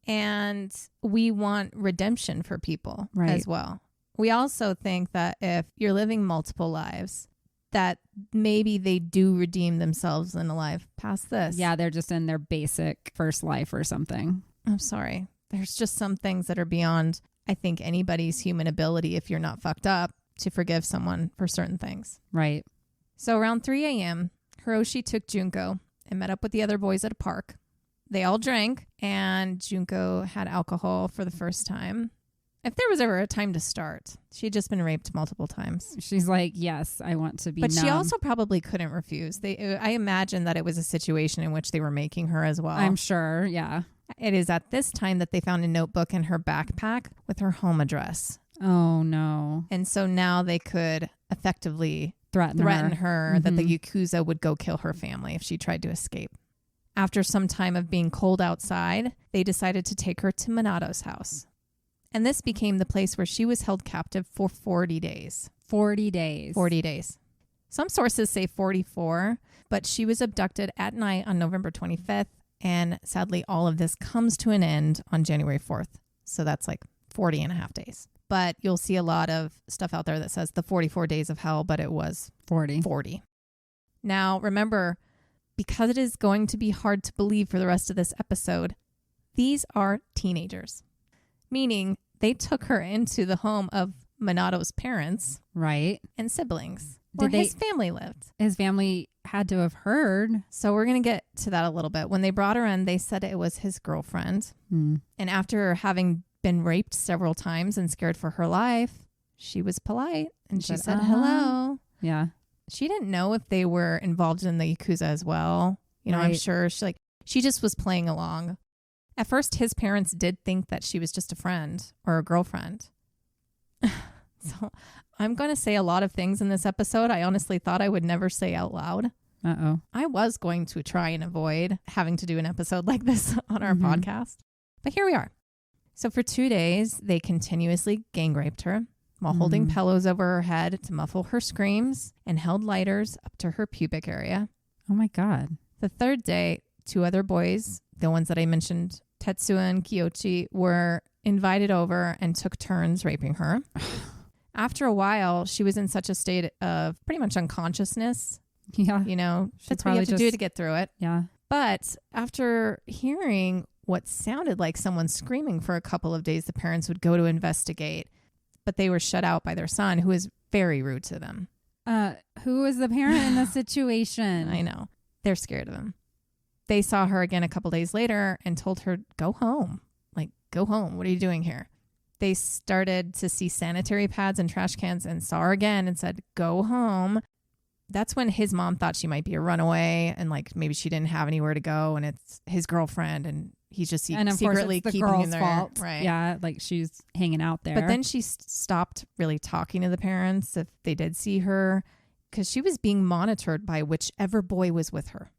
and we want redemption for people as well. We also think that if you're living multiple lives, that maybe they do redeem themselves in a life past this. Yeah, they're just in their basic first life or something. I'm sorry. There's just some things that are beyond, I think, anybody's human ability, if you're not fucked up, to forgive someone for certain things. Right. So around 3 a.m., Hiroshi took Junko and met up with the other boys at a park. They all drank, and Junko had alcohol for the first time. If there was ever a time to start, she had just been raped multiple times. She's like, yes, I want to be But numb. she also probably couldn't refuse. I imagine that it was a situation in which they were making her as well. I'm sure, yeah. It is at this time that they found a notebook in her backpack with her home address. Oh, no. And so now they could effectively threaten her that the Yakuza would go kill her family if she tried to escape. After some time of being cold outside, they decided to take her to Minato's house. And this became the place where she was held captive for 40 days. 40 days. 40 days. Some sources say 44, but she was abducted at night on November 25th. And sadly, all of this comes to an end on January 4th. So that's like 40 and a half days. But you'll see a lot of stuff out there that says the 44 days of hell, but it was 40. Now, remember, because it is going to be hard to believe for the rest of this episode, these are teenagers. Meaning they took her into the home of Minato's parents. Right. And siblings. Where his family lived. His family had to have heard. So we're going to get to that a little bit. When they brought her in, they said it was his girlfriend. And after having been raped several times and scared for her life, she was polite. And she said, hello. Yeah. She didn't know if they were involved in the Yakuza as well. You know, I'm sure she just was playing along. At first, his parents did think that she was just a friend or a girlfriend. So I'm going to say a lot of things in this episode I honestly thought I would never say out loud. Uh-oh. I was going to try and avoid having to do an episode like this on our podcast. But here we are. So for 2 days, they continuously gang raped her while holding pillows over her head to muffle her screams and held lighters up to her pubic area. Oh, my God. The third day, 2 other boys, the ones that I mentioned, Tetsuya and Kiyoshi, were invited over and took turns raping her. After a while, she was in such a state of pretty much unconsciousness. Yeah. You know, that's what you have to do to get through it. Yeah. But after hearing what sounded like someone screaming for a couple of days, the parents would go to investigate, but they were shut out by their son, who was very rude to them. Who was the parent in the situation? I know. They're scared of him. They saw her again a couple days later and told her, go home. Like, go home. What are you doing here? They started to see sanitary pads and trash cans and saw her again and said, go home. That's when his mom thought she might be a runaway and like maybe she didn't have anywhere to go and it's his girlfriend and he's just and of secretly course it's the keeping girl's in there. fault. Right. Yeah, like she's hanging out there. But then she stopped really talking to the parents if they did see her, because she was being monitored by whichever boy was with her.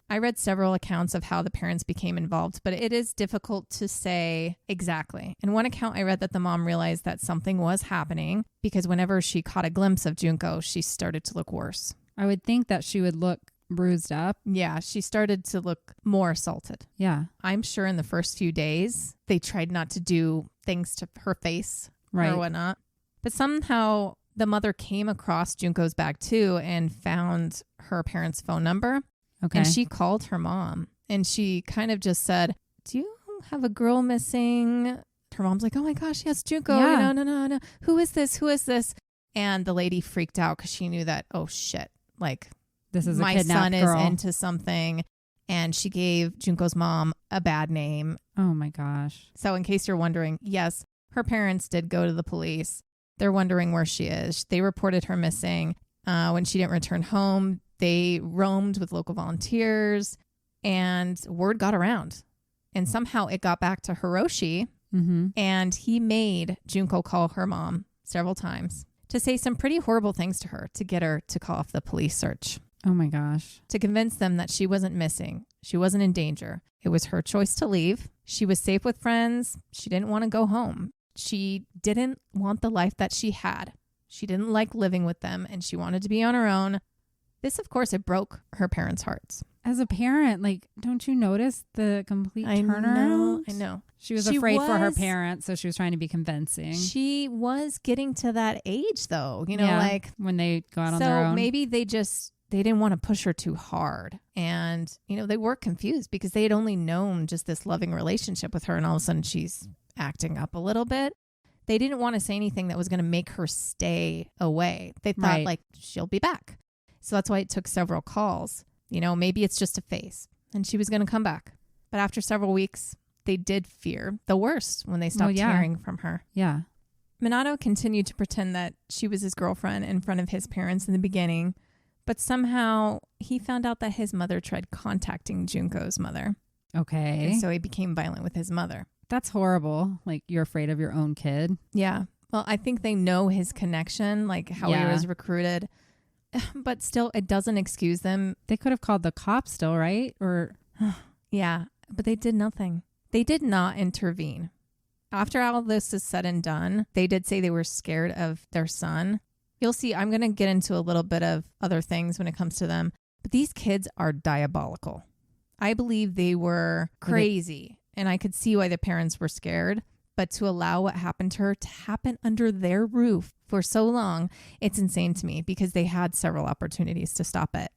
I read several accounts of how the parents became involved, but it is difficult to say exactly. In one account, I read that the mom realized that something was happening because whenever she caught a glimpse of Junko, she started to look worse. I would think that she would look bruised up. Yeah, she started to look more assaulted. Yeah. I'm sure in the first few days, they tried not to do things to her face Right. or whatnot. But somehow the mother came across Junko's bag too and found her parents' phone number. Okay. And she called her mom and she kind of just said, do you have a girl missing? Her mom's like, oh my gosh, yes, Junko. Yeah. No. Who is this? Who is this? And the lady freaked out because she knew that, oh shit, like this is my a kidnapped son girl. is into something. And she gave Junko's mom a bad name. Oh my gosh. So in case you're wondering, yes, her parents did go to the police. They're wondering where she is. They reported her missing. When she didn't return home, they roamed with local volunteers and word got around. And somehow it got back to Hiroshi. Mm-hmm. And he made Junko call her mom several times to say some pretty horrible things to her to get her to call off the police search. Oh my gosh. To convince them that she wasn't missing. She wasn't in danger. It was her choice to leave. She was safe with friends. She didn't want to go home. She didn't want the life that she had. She didn't like living with them and she wanted to be on her own. This, of course, it broke her parents' hearts. As a parent, like, don't you notice the complete turnaround? I know. She was afraid for her parents, so she was trying to be convincing. She was getting to that age, though, like when they go out on their own. So maybe they didn't want to push her too hard. And, they were confused because they had only known just this loving relationship with her. And all of a sudden she's acting up a little bit. They didn't want to say anything that was going to make her stay away. They thought like she'll be back. So that's why it took several calls. Maybe it's just a phase and she was going to come back. But after several weeks, they did fear the worst when they stopped hearing from her. Yeah. Minato continued to pretend that she was his girlfriend in front of his parents in the beginning. But somehow he found out that his mother tried contacting Junko's mother. Okay. And so he became violent with his mother. That's horrible. Like, you're afraid of your own kid. Yeah. Well, I think they know his connection, like how he was recruited. But still, it doesn't excuse them. They could have called the cops still, right? Or yeah, but they did nothing. They did not intervene. After all this is said and done, they did say they were scared of their son. You'll see, I'm going to get into a little bit of other things when it comes to them. But these kids are diabolical. I believe they were crazy. And I could see why the parents were scared. But to allow what happened to her to happen under their roof for so long, it's insane to me because they had several opportunities to stop it.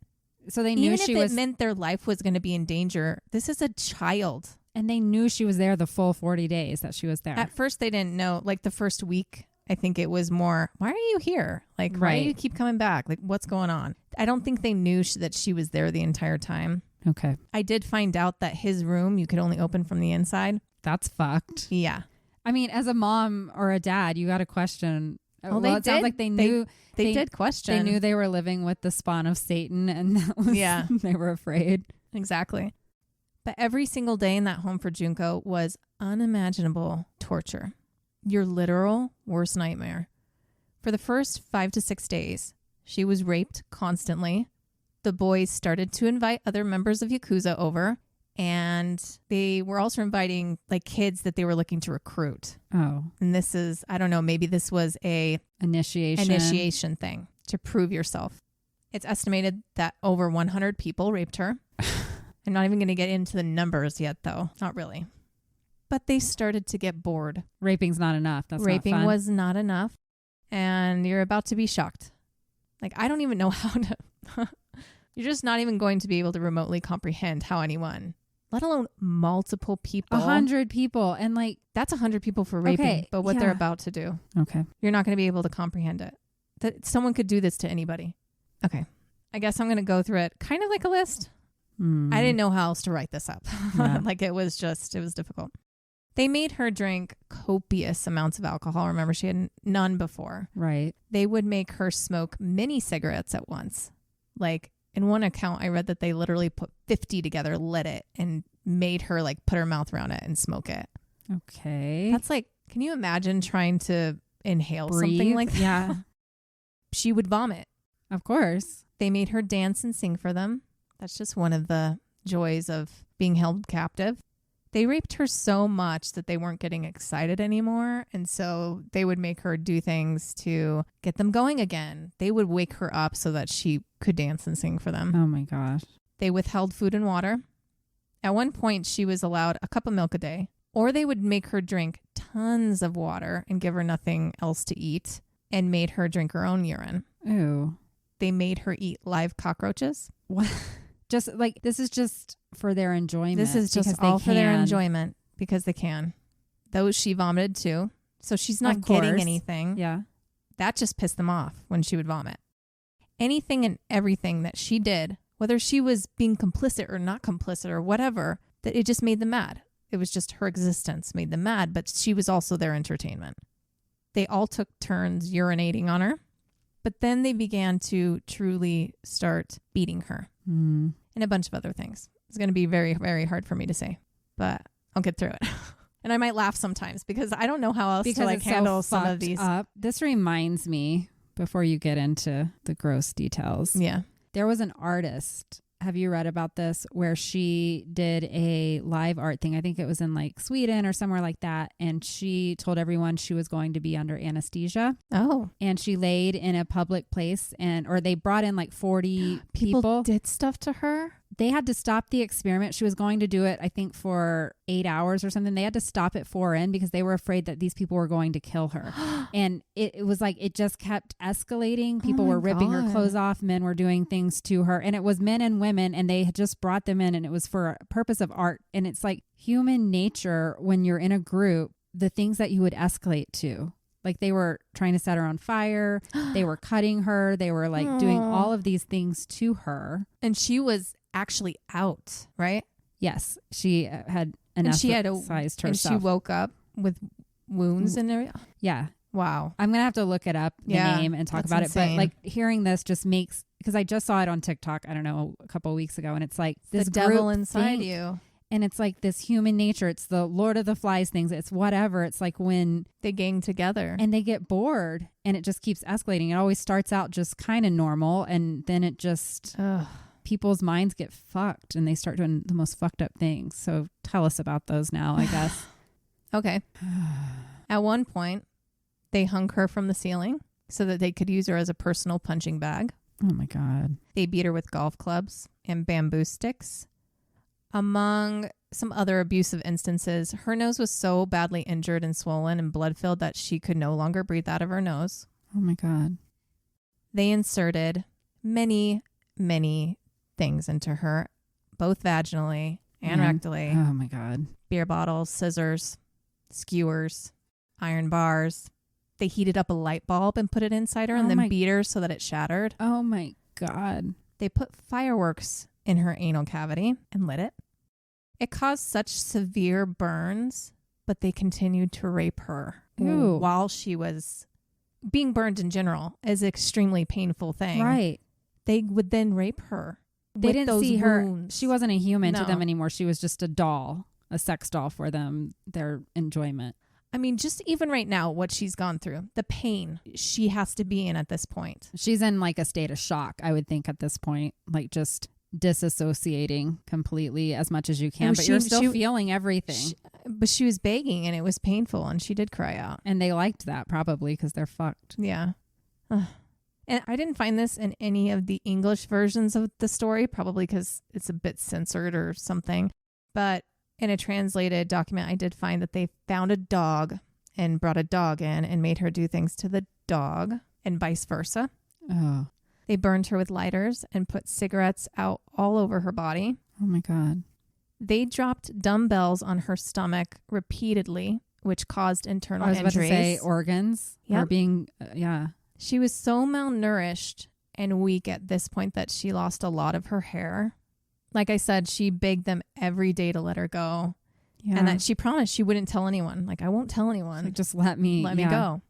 So they knew Even if it meant their life was going to be in danger, this is a child. And they knew she was there the full 40 days that she was there. At first, they didn't know. Like the first week, I think it was more, why are you here? Like, why do you keep coming back? Like, what's going on? I don't think they knew that she was there the entire time. Okay. I did find out that his room, you could only open from the inside. That's fucked. Yeah. I mean, as a mom or a dad, you got to question. Well, it sounds like they knew. They did question. They knew they were living with the spawn of Satan, and that was, they were afraid. Exactly. But every single day in that home for Junko was unimaginable torture. Your literal worst nightmare. For the first 5 to 6 days, she was raped constantly. The boys started to invite other members of Yakuza over, and they were also inviting like kids that they were looking to recruit. Oh. And this is, I don't know, maybe this was a initiation thing to prove yourself. It's estimated that over 100 people raped her. I'm not even going to get into the numbers yet, though. Not really. But they started to get bored. Raping's not enough. Raping was not enough. And you're about to be shocked. Like, I don't even know how to... You're just not even going to be able to remotely comprehend how anyone, let alone multiple people. 100 people. And like... That's 100 people for raping. But what they're about to do. Okay. You're not going to be able to comprehend it. That someone could do this to anybody. Okay. I guess I'm going to go through it kind of like a list. I didn't know how else to write this up. Yeah. Like it was difficult. They made her drink copious amounts of alcohol. Remember, she had none before. Right. They would make her smoke mini cigarettes at once. Like In one account, I read that they literally put 50 together, lit it, and made her like put her mouth around it and smoke it. Okay. That's like, can you imagine trying to inhale Breathe. something like that? Yeah. She would vomit. Of course. They made her dance and sing for them. That's just one of the joys of being held captive. They raped her so much that they weren't getting excited anymore. And so they would make her do things to get them going again. They would wake her up so that she could dance and sing for them. Oh my gosh. They withheld food and water. At one point, she was allowed a cup of milk a day, or they would make her drink tons of water and give her nothing else to eat and made her drink her own urine. Ew. They made her eat live cockroaches. What? Just like, this is just for their enjoyment. This is just all for their enjoyment because they can. Those she vomited too. So she's not getting anything. Yeah. That just pissed them off when she would vomit. Anything and everything that she did, whether she was being complicit or not complicit or whatever, that it just made them mad. It was just her existence made them mad, but she was also their entertainment. They all took turns urinating on her, but then they began to truly start beating her. And a bunch of other things. It's going to be very, very hard for me to say, but I'll get through it. And I might laugh sometimes because I don't know how else to like handle some of these. This reminds me, before you get into the gross details. Yeah. There was an artist. Have you read about this? Where she did a live art thing. I think it was in like Sweden or somewhere like that. And she told everyone she was going to be under anesthesia. Oh. And she laid in a public place or they brought in like 40 people. Did stuff to her? They had to stop the experiment. She was going to do it, I think, for 8 hours or something. They had to stop at 4 in because they were afraid that these people were going to kill her. And it was like, it just kept escalating. People were ripping her clothes off. Men were doing things to her. And it was men and women, and they had just brought them in, and it was for a purpose of art. And it's like human nature when you're in a group, the things that you would escalate to. Like they were trying to set her on fire. They were cutting her. They were like doing all of these things to her. And she was actually out, right? Yes. She had anesthetized herself. And she woke up with wounds and everything. Yeah. Wow. I'm going to have to look it up, the name, and talk about insane. it. But like hearing this just makes, because I just saw it on TikTok, I don't know, a couple of weeks ago. And it's like this the devil inside you. And it's like this human nature. It's the Lord of the Flies things. It's whatever. It's like when they gang together and they get bored and it just keeps escalating. It always starts out just kind of normal. And then it just, people's minds get fucked and they start doing the most fucked up things. So tell us about those now, I guess. Okay. At one point, they hung her from the ceiling so that they could use her as a personal punching bag. Oh my God. They beat her with golf clubs and bamboo sticks. Among some other abusive instances, her nose was so badly injured and swollen and blood-filled that she could no longer breathe out of her nose. Oh my God. They inserted many, many things into her, both vaginally and rectally. Oh my God. Beer bottles, scissors, skewers, iron bars. They heated up a light bulb and put it inside her and then beat her so that it shattered. Oh my God. They put fireworks in her anal cavity and lit it. It caused such severe burns, but they continued to rape her while she was being burned in general is an extremely painful thing. Right. They would then rape her. They didn't see her. Wounds. She wasn't a human to them anymore. She was just a doll, a sex doll for them, their enjoyment. I mean, just even right now, what she's gone through, the pain she has to be in at this point. She's in like a state of shock, I would think at this point, like just disassociating completely as much as you can, but you're still feeling everything. But she was begging and it was painful and she did cry out. And they liked that probably because they're fucked. Yeah. And I didn't find this in any of the English versions of the story, probably because it's a bit censored or something. But in a translated document, I did find that they found a dog and brought a dog in and made her do things to the dog and vice versa. Oh. They burned her with lighters and put cigarettes out all over her body. Oh my God. They dropped dumbbells on her stomach repeatedly, which caused internal injuries. I was about to say organs are being, She was so malnourished and weak at this point that she lost a lot of her hair. Like I said, she begged them every day to let her go. Yeah. And that she promised she wouldn't tell anyone. Like, I won't tell anyone. Like, just let me go.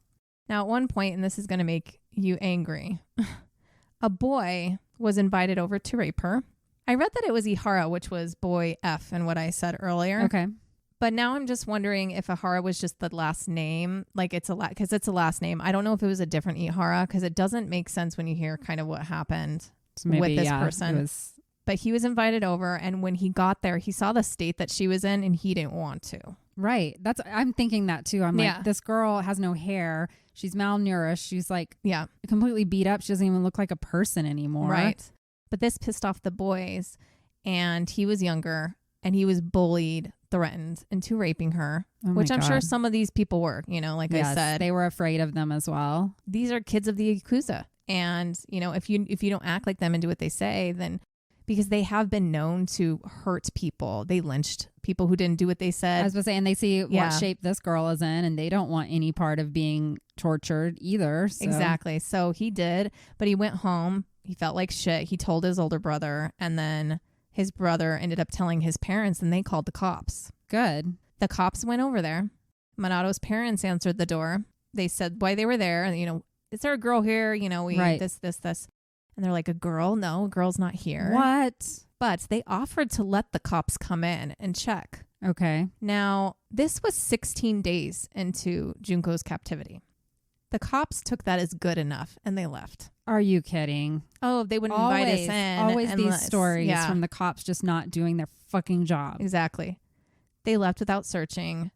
Now, at one point, and this is going to make you angry, a boy was invited over to rape her. I read that it was Ihara, which was boy F in what I said earlier. Okay. But now I'm just wondering if Ihara was just the last name, like because it's a last name. I don't know if it was a different Ihara because it doesn't make sense when you hear kind of what happened with this person. But he was invited over, and when he got there, he saw the state that she was in, and he didn't want to. Right. I'm thinking that too. I'm like, this girl has no hair. She's malnourished. She's like completely beat up. She doesn't even look like a person anymore. Right. But this pissed off the boys, and he was younger, and he was bullied, threatened into raping her, which I'm sure some of these people were, like I said. They were afraid of them as well. These are kids of the Yakuza. And, if you don't act like them and do what they say, then because they have been known to hurt people. They lynched people who didn't do what they said. I was saying they see what shape this girl is in, and they don't want any part of being tortured either. So. Exactly. So he did, but he went home. He felt like shit. He told his older brother, and then his brother ended up telling his parents, and they called the cops. Good. The cops went over there. Monato's parents answered the door. They said why they were there. And, is there a girl here? This. And they're like, a girl? No, a girl's not here. What? But they offered to let the cops come in and check. Okay. Now, this was 16 days into Junko's captivity. The cops took that as good enough, and they left. Are you kidding? Oh, they wouldn't invite us in. Always these stories from the cops just not doing their fucking job. Exactly. They left without searching.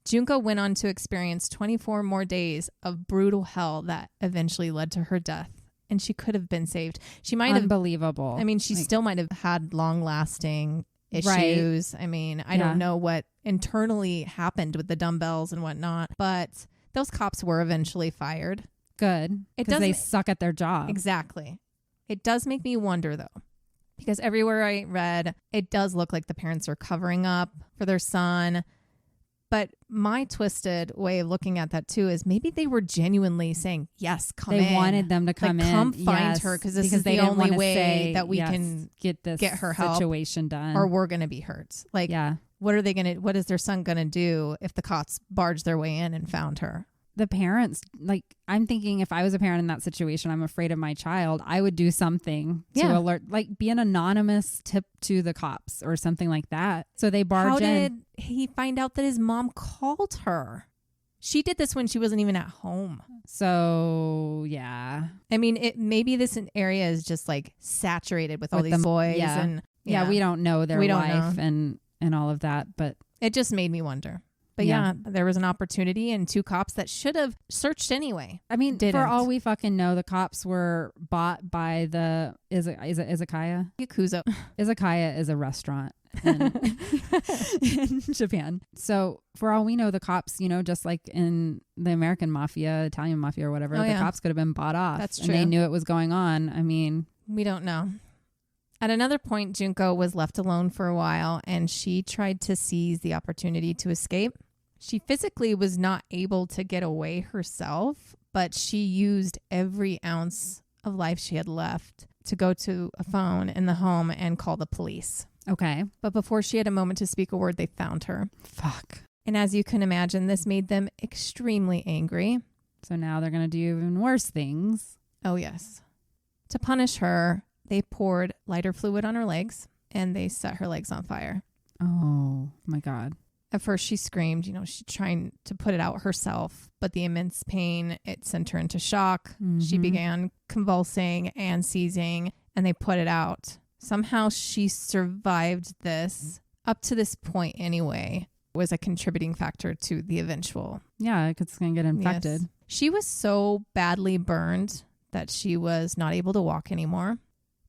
Junko went on to experience 24 more days of brutal hell that eventually led to her death. And she could have been saved. She might have. Unbelievable. I mean, she still might have had long-lasting issues. Right. I mean, I don't know what internally happened with the dumbbells and whatnot, but those cops were eventually fired. Good. Because they suck at their job. Exactly. It does make me wonder, though, because everywhere I read, it does look like the parents are covering up for their son. But my twisted way of looking at that, too, is maybe they were genuinely saying, yes, come in. They wanted them to come in. Come find her because this is the only way that we can get her help situation done. Or we're going to be hurt. What is their son going to do if the cops barged their way in and found her? The parents, I'm thinking if I was a parent in that situation, I'm afraid of my child, I would do something to alert, be an anonymous tip to the cops or something like that. So they barge in. How did he find out that his mom called her? She did this when she wasn't even at home. So, yeah. I mean, maybe this area is just saturated with all these boys. Yeah. And we don't know their life and all of that, but it just made me wonder. But there was an opportunity and two cops that should have searched anyway. I mean, for all we fucking know, the cops were bought by the Izakaya? Yakuza. Izakaya is a restaurant in Japan. So for all we know, the cops, just like in the American mafia, Italian mafia or whatever, the cops could have been bought off. That's true. And they knew it was going on. I mean, we don't know. At another point, Junko was left alone for a while, and she tried to seize the opportunity to escape. She physically was not able to get away herself, but she used every ounce of life she had left to go to a phone in the home and call the police. Okay. But before she had a moment to speak a word, they found her. Fuck. And as you can imagine, this made them extremely angry. So now they're going to do even worse things. Oh, yes. To punish her, they poured lighter fluid on her legs, and they set her legs on fire. Oh, my God. At first, she screamed. She's trying to put it out herself, but the immense pain, it sent her into shock. Mm-hmm. She began convulsing and seizing, and they put it out. Somehow, she survived this. Up to this point, anyway, was a contributing factor to the eventual. Yeah, it's going to get infected. Yes. She was so badly burned that she was not able to walk anymore,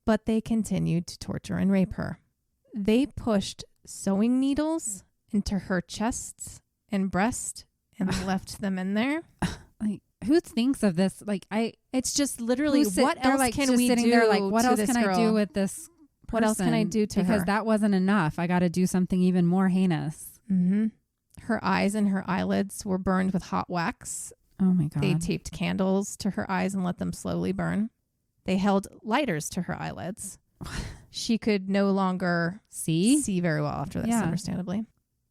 but they continued to torture and rape her. They pushed sewing needles into her chest and breast and left them in there. Who thinks of this? It's just literally, what else can we do? There, what else can I do with this person? What else can I do to her? Because that wasn't enough. I got to do something even more heinous. Mm-hmm. Her eyes and her eyelids were burned with hot wax. Oh my God. They taped candles to her eyes and let them slowly burn. They held lighters to her eyelids. She could no longer see very well after this, understandably.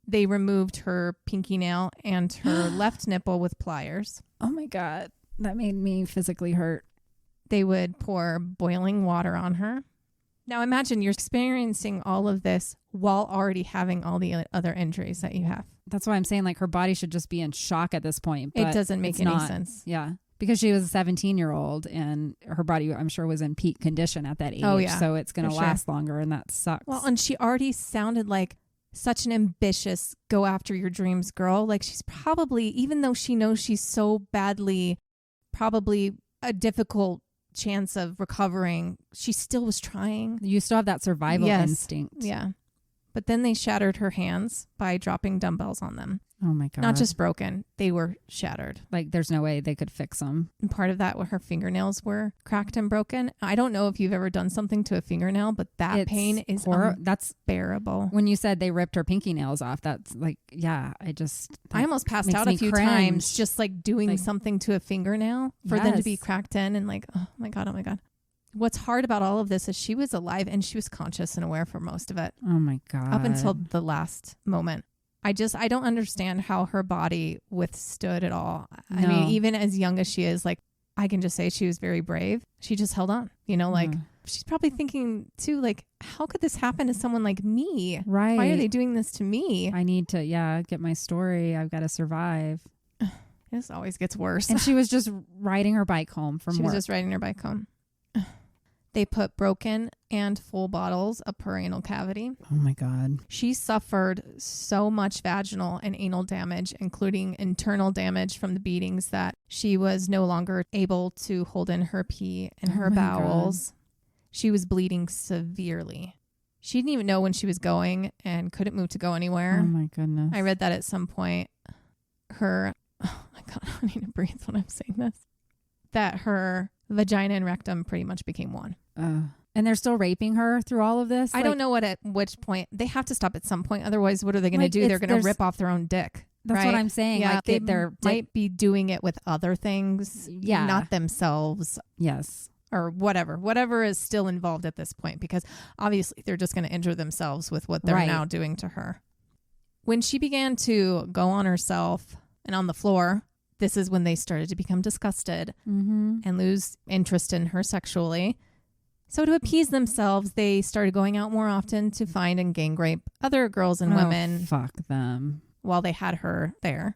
They removed her pinky nail and her left nipple with pliers. Oh my God. That made me physically hurt. They would pour boiling water on her. Now imagine you're experiencing all of this while already having all the other injuries that you have. That's why I'm saying like her body should just be in shock at this point. But it doesn't make any sense. Yeah. Because she was a 17-year-old and her body, I'm sure, was in peak condition at that age. Oh, yeah. So it's going to last longer, and that sucks. Well, and she already sounded like such an ambitious, go after your dreams girl. Like she's probably, even though she knows she's so badly, probably a difficult chance of recovering, she still was trying. You still have that survival instinct. Yeah. But then they shattered her hands by dropping dumbbells on them. Oh my God. Not just broken, they were shattered. Like there's no way they could fix them. And part of that where her fingernails were cracked and broken. I don't know if you've ever done something to a fingernail, but that pain is that's unbearable. When you said they ripped her pinky nails off, that's like, yeah, I almost passed out a few times just like doing something to a fingernail for them to be cracked in and like, oh my God. What's hard about all of this is she was alive and she was conscious and aware for most of it. Oh my God. Up until the last moment. I don't understand how her body withstood it all. No. I mean, even as young as she is, like, I can just say she was very brave. She just held on, like she's probably thinking too, like, how could this happen to someone like me? Right. Why are they doing this to me? I need to, get my story. I've got to survive. This always gets worse. And she was just riding her bike home from work. She was just riding her bike home. They put broken and full bottles up her anal cavity. Oh my God. She suffered so much vaginal and anal damage, including internal damage from the beatings, that she was no longer able to hold in her pee in her bowels. God. She was bleeding severely. She didn't even know when she was going and couldn't move to go anywhere. Oh my goodness. I read that at some point. Oh my God, I need to breathe when I'm saying this. That her vagina and rectum pretty much became one. And they're still raping her through all of this? I don't know at which point. They have to stop at some point. Otherwise, what are they going to do? They're going to rip off their own dick. That's what I'm saying. Yeah, like they might be doing it with other things. Yeah. Not themselves. Yes. Or whatever is still involved at this point, because obviously they're just going to injure themselves with what they're now doing to her. When she began to go on herself and on the floor, this is when they started to become disgusted and lose interest in her sexually. So to appease themselves, they started going out more often to find and gang rape other girls and women. Fuck them. While they had her there.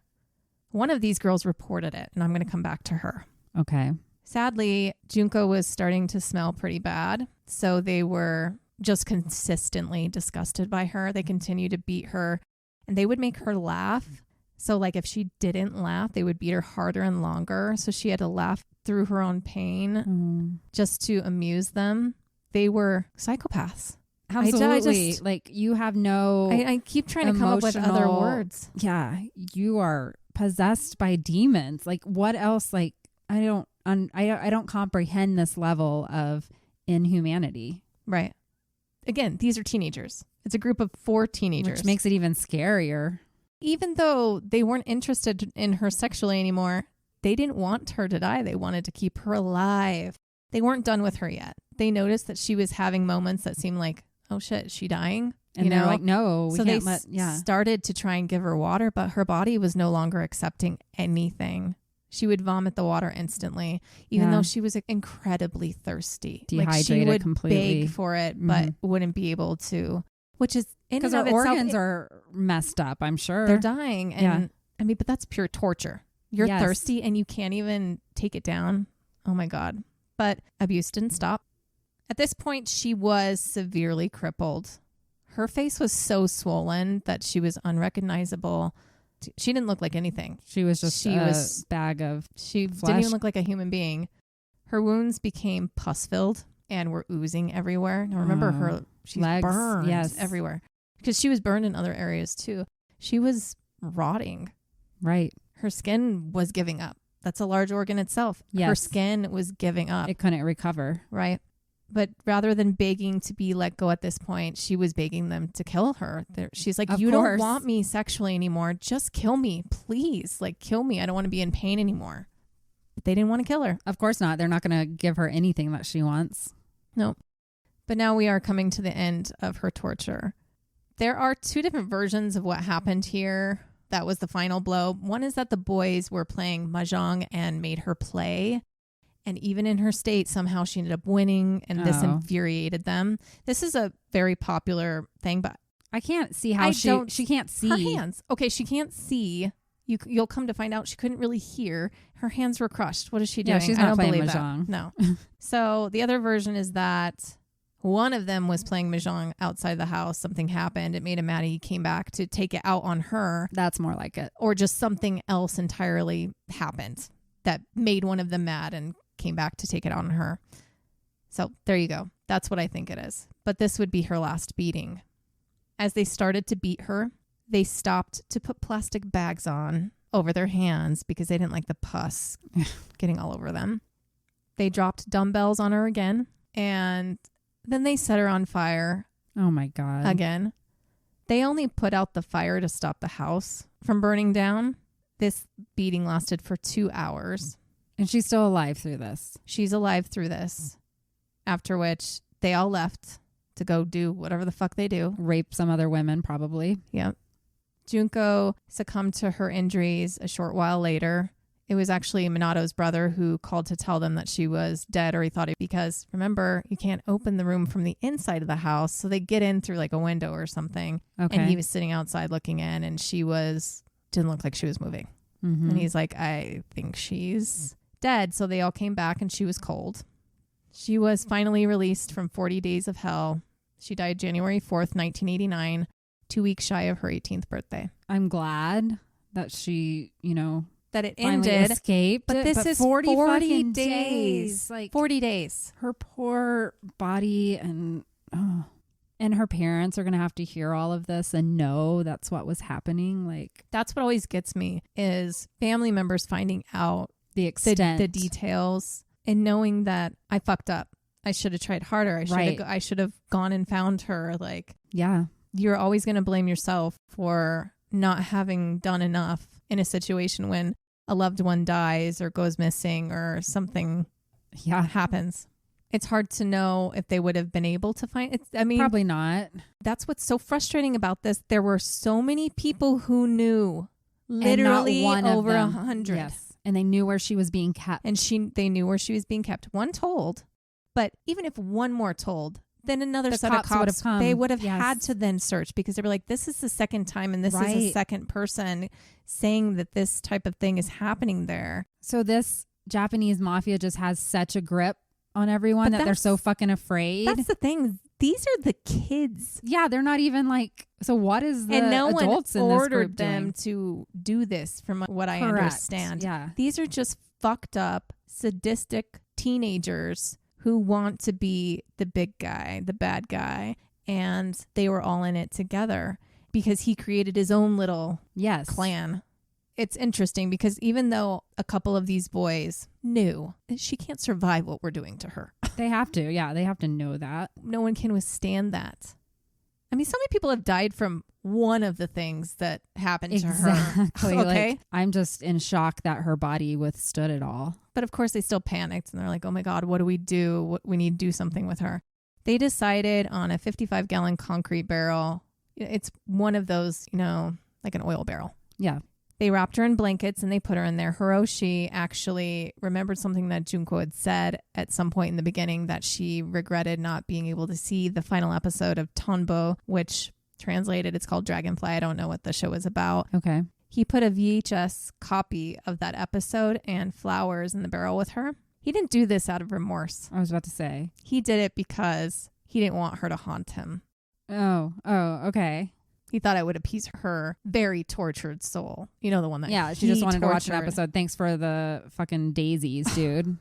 One of these girls reported it, and I'm going to come back to her. Okay. Sadly, Junko was starting to smell pretty bad, so they were just consistently disgusted by her. They continued to beat her, and they would make her laugh. So like if she didn't laugh, they would beat her harder and longer. So she had to laugh through her own pain just to amuse them. They were psychopaths. Absolutely. Like you have no I keep trying to come up with other words. Yeah. You are possessed by demons. Like what else? Like I don't comprehend this level of inhumanity. Right. Again, these are teenagers. It's a group of 4 teenagers. Which makes it even scarier. Even though they weren't interested in her sexually anymore, they didn't want her to die. They wanted to keep her alive. They weren't done with her yet. They noticed that she was having moments that seemed like, oh shit, is she dying? And they're like, no, we can't let. Started to try and give her water, but her body was no longer accepting anything. She would vomit the water instantly, even though she was incredibly thirsty. Dehydrated she would completely. Beg for it, but wouldn't be able to, which is because her organs are messed up, I'm sure. They're dying. And I mean, but that's pure torture. You're thirsty and you can't even take it down. Oh my God. But abuse didn't stop. At this point, she was severely crippled. Her face was so swollen that she was unrecognizable. She didn't look like anything. She was just a bag of She flesh. didn't even look like a human being. Her wounds became pus-filled and were oozing everywhere. Now remember she's legs, burned everywhere. Because she was burned in other areas too. She was rotting. Right. Her skin was giving up. That's a large organ itself. Yes. Her skin was giving up. It couldn't recover. Right. But rather than begging to be let go at this point, she was begging them to kill her. She's like, you don't want me sexually anymore. Just kill me, please. Like, kill me. I don't want to be in pain anymore. But they didn't want to kill her. Of course not. They're not going to give her anything that she wants. Nope. But now we are coming to the end of her torture. There are 2 different versions of what happened here. That was the final blow. One is that the boys were playing mahjong and made her play. And even in her state, somehow she ended up winning, and this infuriated them. This is a very popular thing, but I can't see how she can't see. Her hands. Okay, she can't see. You'll come to find out she couldn't really hear. Her hands were crushed. What is she doing? Yeah, she's not playing Mahjong. No. So the other version is that one of them was playing Mahjong outside the house. Something happened. It made him mad. He came back to take it out on her. That's more like it. Or just something else entirely happened that made one of them mad and came back to take it out on her. So there you go. That's what I think it is. But this would be her last beating. As they started to beat her, they stopped to put plastic bags on over their hands because they didn't like the pus getting all over them. They dropped dumbbells on her again, and then they set her on fire. Oh my God. Again. They only put out the fire to stop the house from burning down. This beating lasted for 2 hours. And she's still alive through this. She's alive through this. After which they all left to go do whatever the fuck they do. Rape some other women, probably. Yep. Junko succumbed to her injuries a short while later. It was actually Minato's brother who called to tell them that she was dead, or he thought it, because remember, you can't open the room from the inside of the house. So they get in through like a window or something. Okay. And he was sitting outside looking in, and didn't look like she was moving. Mm-hmm. And he's like, I think she's dead. So they all came back, and she was cold. She was finally released from 40 days of hell. She died January 4th, 1989, 2 weeks shy of her 18th birthday. I'm glad that she, that it ended. Escaped. But this is 40 days. Like 40 days. Her poor body and her parents are going to have to hear all of this and know that's what was happening. Like, that's what always gets me is family members finding out the extent, the details, and knowing that I fucked up. I should have tried harder. I should have gone and found her. Like, yeah, you're always going to blame yourself for not having done enough in a situation when a loved one dies or goes missing or something happens. It's hard to know if they would have been able to find it. I mean, probably not. That's what's so frustrating about this. There were so many people who knew, literally over 100. Yes. And they knew where she was being kept. And they knew where she was being kept. One told, but even if one more told, then another set of cops would have come. They would have had to then search, because they were like, this is the second time, and this is the second person saying that this type of thing is happening there. So this Japanese mafia just has such a grip on everyone that they're so fucking afraid. That's the thing. These are the kids. Yeah, they're not even like, so what is the adults in this group doing? And no one ordered them to do this, from what I understand. Yeah. These are just fucked up, sadistic teenagers who want to be the big guy, the bad guy. And they were all in it together because he created his own little clan. It's interesting because even though a couple of these boys knew she can't survive what we're doing to her. They have to. Yeah, they have to know that. No one can withstand that. I mean, so many people have died from one of the things that happened to her. Okay. Like, I'm just in shock that her body withstood it all. But of course, they still panicked and they're like, oh my God, what do we do? We need to do something with her. They decided on a 55-gallon concrete barrel. It's one of those, like an oil barrel. Yeah. They wrapped her in blankets and they put her in there. Hiroshi actually remembered something that Junko had said at some point in the beginning, that she regretted not being able to see the final episode of Tonbo, which translated, it's called Dragonfly. I don't know what the show is about. Okay. He put a VHS copy of that episode and flowers in the barrel with her. He didn't do this out of remorse. I was about to say. He did it because he didn't want her to haunt him. Oh, okay. He thought it would appease her very tortured soul. You know, the one that she just wanted to watch an episode. Thanks for the fucking daisies, dude.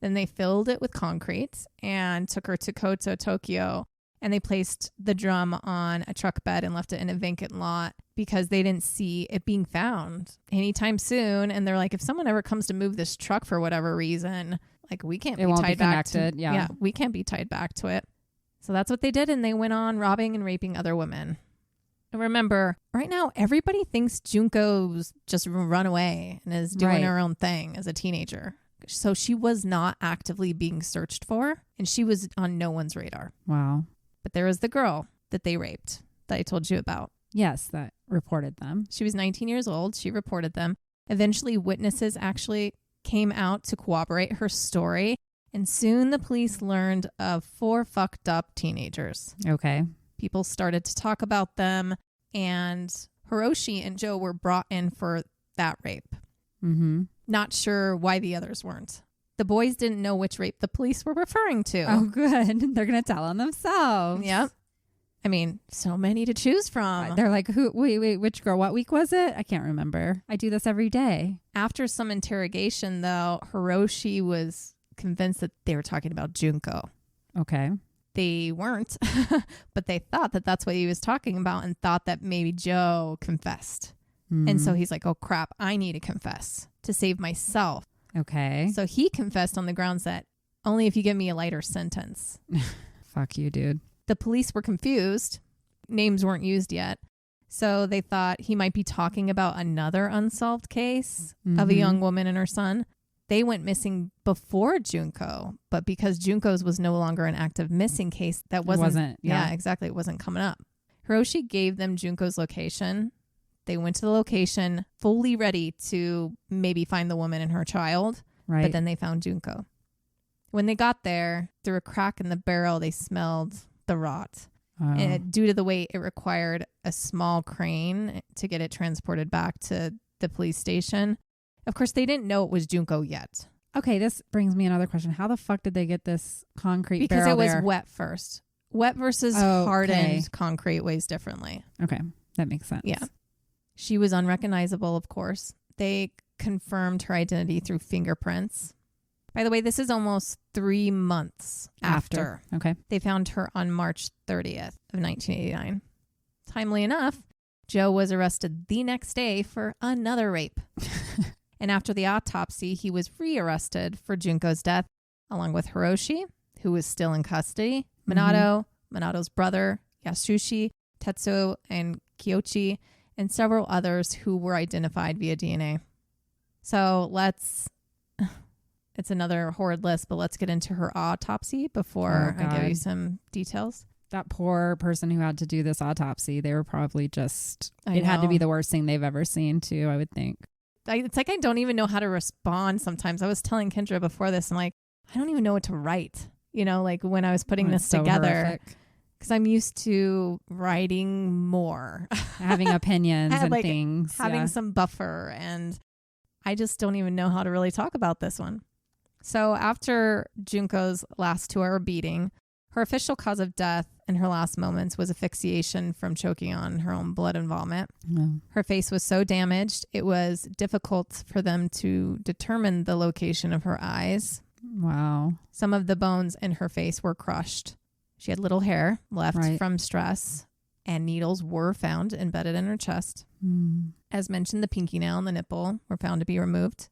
Then they filled it with concrete and took her to Koto, Tokyo. And they placed the drum on a truck bed and left it in a vacant lot because they didn't see it being found anytime soon. And they're like, if someone ever comes to move this truck for whatever reason, like, we can't be tied back to it. Yeah, we can't be tied back to it. So that's what they did. And they went on robbing and raping other women. Remember, right now, everybody thinks Junko's just run away and is doing her own thing as a teenager. So she was not actively being searched for, and she was on no one's radar. Wow. But there was the girl that they raped that I told you about. Yes, that reported them. She was 19 years old. She reported them. Eventually, witnesses actually came out to corroborate her story, and soon the police learned of 4 fucked up teenagers. Okay. People started to talk about them, and Hiroshi and Joe were brought in for that rape. Mm-hmm. Not sure why the others weren't. The boys didn't know which rape the police were referring to. Oh, good. They're going to tell on themselves. Yep. I mean, so many to choose from. They're like, wait, which girl? What week was it? I can't remember. I do this every day. After some interrogation, though, Hiroshi was convinced that they were talking about Junko. Okay. They weren't, but they thought that that's what he was talking about and thought that maybe Joe confessed. And so he's like, oh, crap, I need to confess to save myself. Okay. So he confessed on the grounds that only if you give me a lighter sentence. Fuck you, dude. The police were confused. Names weren't used yet. So they thought he might be talking about another unsolved case of a young woman and her son. They went missing before Junko, but because Junko's was no longer an active missing case, that wasn't. Yeah, exactly. It wasn't coming up. Hiroshi gave them Junko's location. They went to the location fully ready to maybe find the woman and her child. Right. But then they found Junko. When they got there, through a crack in the barrel, they smelled the rot. Oh. And due to the weight, it required a small crane to get it transported back to the police station. Of course, they didn't know it was Junko yet. Okay, this brings me another question. How the fuck did they get this concrete because barrel it was there? wet first. Wet versus hardened concrete weighs differently. Okay, that makes sense. Yeah. She was unrecognizable, of course. They confirmed her identity through fingerprints. By the way, this is almost 3 months after. Okay. They found her on March 30th of 1989. Timely enough, Joe was arrested the next day for another rape. And after the autopsy, he was rearrested for Junko's death, along with Hiroshi, who was still in custody, Minato, Minato's brother, Yasushi, Tetsuo, and Kiyoshi, and several others who were identified via DNA. So it's another horrid list, but let's get into her autopsy before I give you some details. That poor person who had to do this autopsy, they were probably just, it had to be the worst thing they've ever seen too, I would think. It's like I don't even know how to respond sometimes. I was telling Kendra before this, I'm like, I don't even know what to write, like when I was putting this together. Because I'm used to writing more. Having opinions and things. Having some buffer. And I just don't even know how to really talk about this one. So after Junko's last 2-hour beating, her official cause of death in her last moments was asphyxiation from choking on her own blood and vomit. Her face was so damaged, it was difficult for them to determine the location of her eyes. Wow. Some of the bones in her face were crushed. She had little hair left from stress, and needles were found embedded in her chest. As mentioned, the pinky nail and the nipple were found to be removed.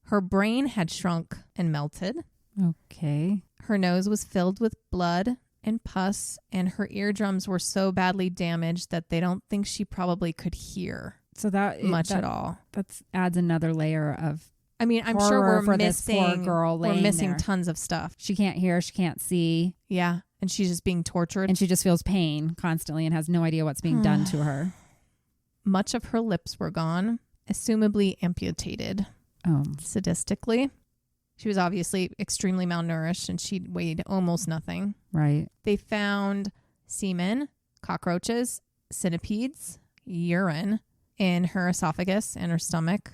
Her brain had shrunk and melted. Okay. Her nose was filled with blood and pus, and her eardrums were so badly damaged that they don't think she probably could hear at all. That adds another layer of I'm sure we're missing this poor girl we're missing there. Tons of stuff. She can't hear, she can't see. Yeah, and she's just being tortured. And she just feels pain constantly and has no idea what's being done to her. Much of her lips were gone, assumably amputated. Sadistically. She was obviously extremely malnourished and she weighed almost nothing. Right. They found semen, cockroaches, centipedes, urine in her esophagus and her stomach.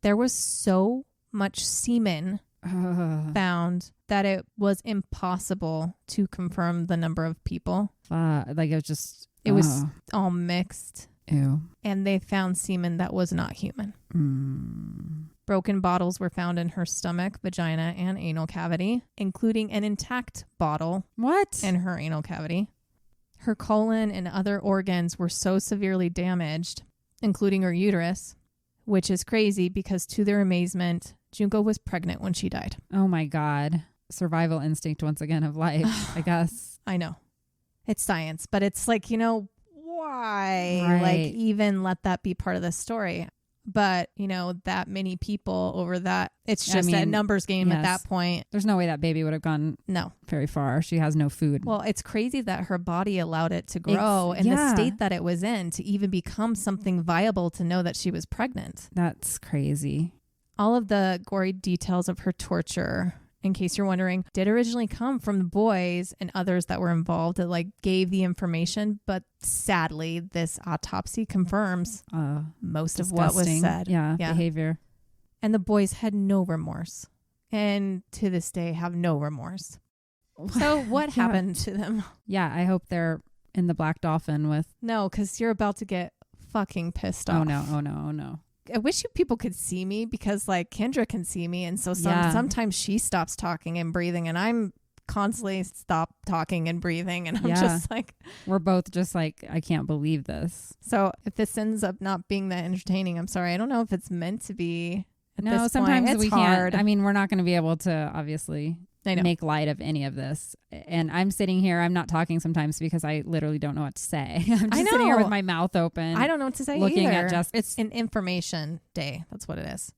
There was so much semen found that it was impossible to confirm the number of people. It was all mixed. Ew. And they found semen that was not human. Broken bottles were found in her stomach, vagina, and anal cavity, including an intact bottle in her anal cavity. Her colon and other organs were so severely damaged, including her uterus, which is crazy because to their amazement, Junko was pregnant when she died. Oh my God. Survival instinct once again of life, I guess. I know. It's science, but it's like, why? Right. Like even let that be part of the story. But, that many people over that, it's just a numbers game at that point. There's no way that baby would have gone very far. She has no food. Well, it's crazy that her body allowed it to grow in the state that it was in to even become something viable to know that she was pregnant. That's crazy. All of the gory details of her torture, in case you're wondering, did originally come from the boys and others that were involved that like gave the information. But sadly, this autopsy confirms most of what was said. Yeah, behavior. And the boys had no remorse, and to this day have no remorse. So what happened to them? Yeah, I hope they're in the Black Dolphin with... No, because you're about to get fucking pissed off. Oh no. I wish you people could see me, because like Kendra can see me, and so sometimes she stops talking and breathing, and I'm constantly stop talking and breathing, and I'm just like... We're both just like, I can't believe this. So if this ends up not being that entertaining, I'm sorry. I don't know if it's meant to be at this sometimes point. we It's hard. can't. I mean, we're not going to be able to obviously make light of any of this. And I'm sitting here, I'm not talking sometimes because I literally don't know what to say. I'm just sitting here with my mouth open. I don't know what to say looking either. at It's an information day. That's what it is.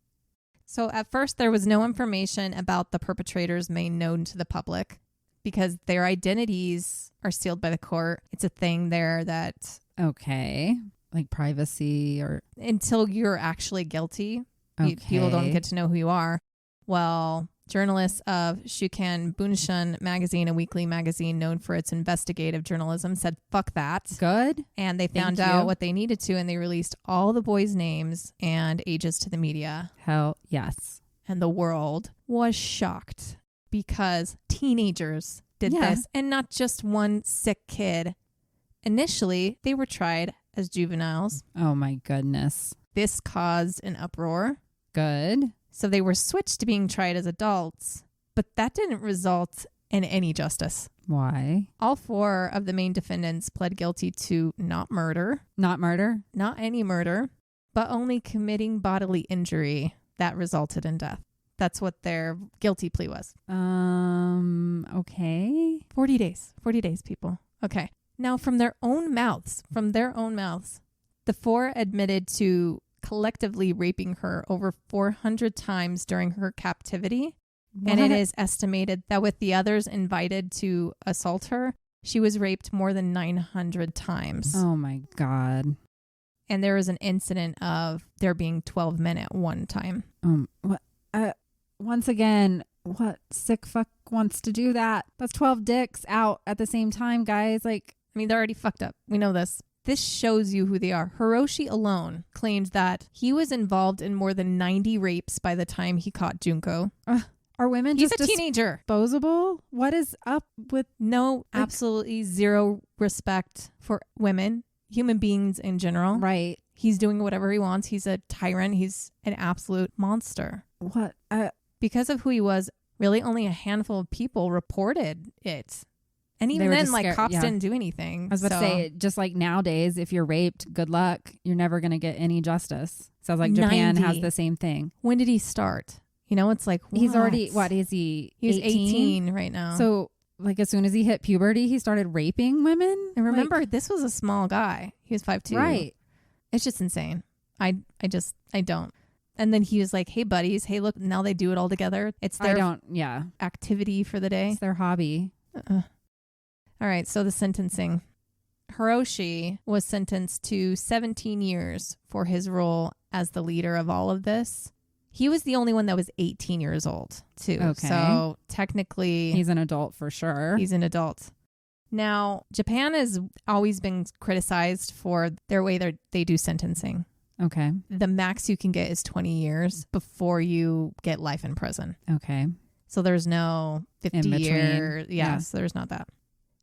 So at first there was no information about the perpetrators made known to the public because their identities are sealed by the court. It's a thing there that... Okay. Like privacy or... Until you're actually guilty. Okay. People don't get to know who you are. Well... Journalists of Shukan Bunshun magazine, a weekly magazine known for its investigative journalism, said, fuck that. Good. And they found out what they needed to, and they released all the boys' names and ages to the media. Hell yes. And the world was shocked because teenagers did this, and not just one sick kid. Initially, they were tried as juveniles. Oh my goodness. This caused an uproar. Good. So they were switched to being tried as adults, but that didn't result in any justice. Why? All 4 of the main defendants pled guilty to not murder. Not murder? Not any murder, but only committing bodily injury that resulted in death. That's what their guilty plea was. Okay. 40 days. 40 days, people. Okay. Now, from their own mouths, the 4 admitted to collectively raping her over 400 times during her captivity. What? And it is estimated that with the others invited to assault her, she was raped more than 900 times. Oh my God. And there was an incident of there being 12 men at one time. What? Once again, what sick fuck wants to do that? That's 12 dicks out at the same time, guys. Like, I mean, they're already fucked up. We know this. This shows you who they are. Hiroshi alone claimed that he was involved in more than 90 rapes by the time he caught Junko. Are women He's just a teenager. Disposable? What is up with... No, absolutely zero respect for women, human beings in general. Right. He's doing whatever he wants. He's a tyrant. He's an absolute monster. What? Because of who he was, really only a handful of people reported it. And even then, like, cops didn't do anything. I was about to say, just like nowadays, if you're raped, good luck. You're never going to get any justice. Sounds like Japan has the same thing. When did he start? You know, it's like, what? He's already, what is he? He's 18 right now. So, like, as soon as he hit puberty, he started raping women? And remember, this was a small guy. He was 5'2". Right. It's just insane. I don't. And then he was like, hey, buddies. Hey, look, now they do it all together. It's their activity for the day. It's their hobby. All right, so the sentencing. Hiroshi was sentenced to 17 years for his role as the leader of all of this. He was the only one that was 18 years old, too. Okay. So technically... He's an adult for sure. He's an adult. Now, Japan has always been criticized for their way they do sentencing. Okay. The max you can get is 20 years before you get life in prison. Okay. So there's no 50 years. Yeah, so there's not that.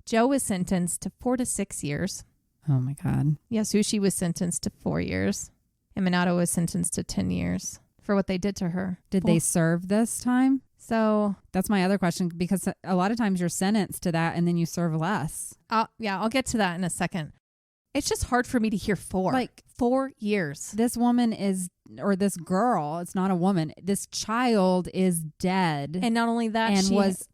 Joe was sentenced to 4 to 6 years. Oh my God. Yasushi was sentenced to 4 years. And Minato was sentenced to 10 years for what they did to her. Did they serve this time? So that's my other question, because a lot of times you're sentenced to that and then you serve less. I'll get to that in a second. It's just hard for me to hear 4. Like 4 years. This woman is, or this girl, it's not a woman. This child is dead. And not only that, and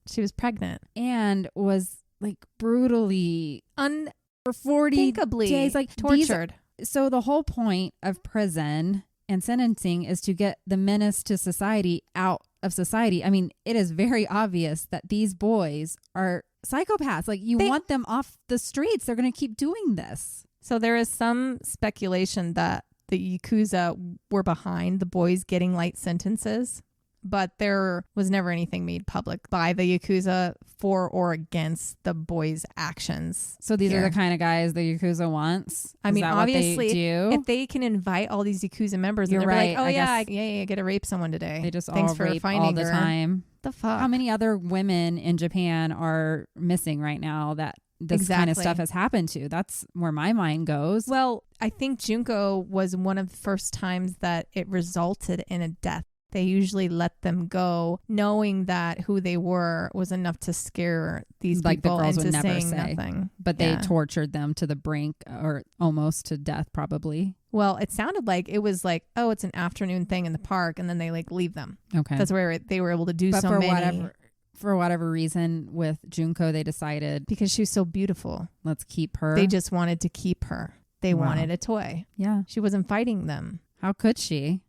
she was pregnant. And was like brutally for 40 days, like tortured. So the whole point of prison and sentencing is to get the menace to society out of society. I mean, it is very obvious that these boys are psychopaths. Like, you want them off the streets. They're going to keep doing this. So there is some speculation that the Yakuza were behind the boys getting light sentences, but there was never anything made public by the Yakuza for or against the boys' actions. So these are the kind of guys the Yakuza wants? I mean, obviously, do? If they can invite all these Yakuza members, and they're right. like, oh, I get to rape someone today. They just Thanks all for rape finding all the her. time. The fuck? How many other women in Japan are missing right now that this kind of stuff has happened to? That's where my mind goes. Well, I think Junko was one of the first times that it resulted in a death. They usually let them go knowing that who they were was enough to scare these people the girls into would never saying say. nothing. But they tortured them to the brink or almost to death probably. Well, it sounded like it was like, oh, it's an afternoon thing in the park, and then they like leave them. Okay. That's where they were able to do for whatever reason with Junko, they decided because she was so beautiful. Let's keep her. They just wanted to keep her. They wanted a toy. Yeah. She wasn't fighting them. How could she?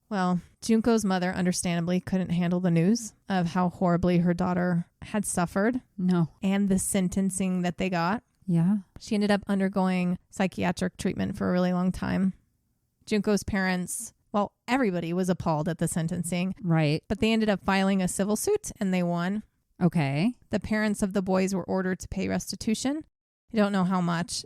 Well, Junko's mother understandably couldn't handle the news of how horribly her daughter had suffered. No. And the sentencing that they got. Yeah. She ended up undergoing psychiatric treatment for a really long time. Junko's parents, well, everybody was appalled at the sentencing. Right. But they ended up filing a civil suit and they won. Okay. The parents of the boys were ordered to pay restitution. I don't know how much.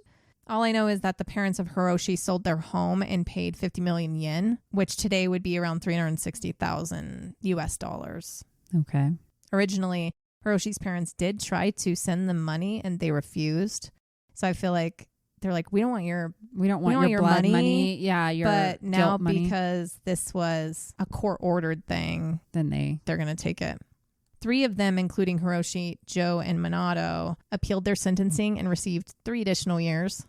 All I know is that the parents of Hiroshi sold their home and paid 50 million yen, which today would be around 360,000 US dollars. Okay. Originally, Hiroshi's parents did try to send them money and they refused. So I feel like they're like, we don't want your blood money. Yeah, your but now money. Because this was a court ordered thing, then they're going to take it. 3 of them, including Hiroshi, Joe, and Minato, appealed their sentencing and received 3 additional years.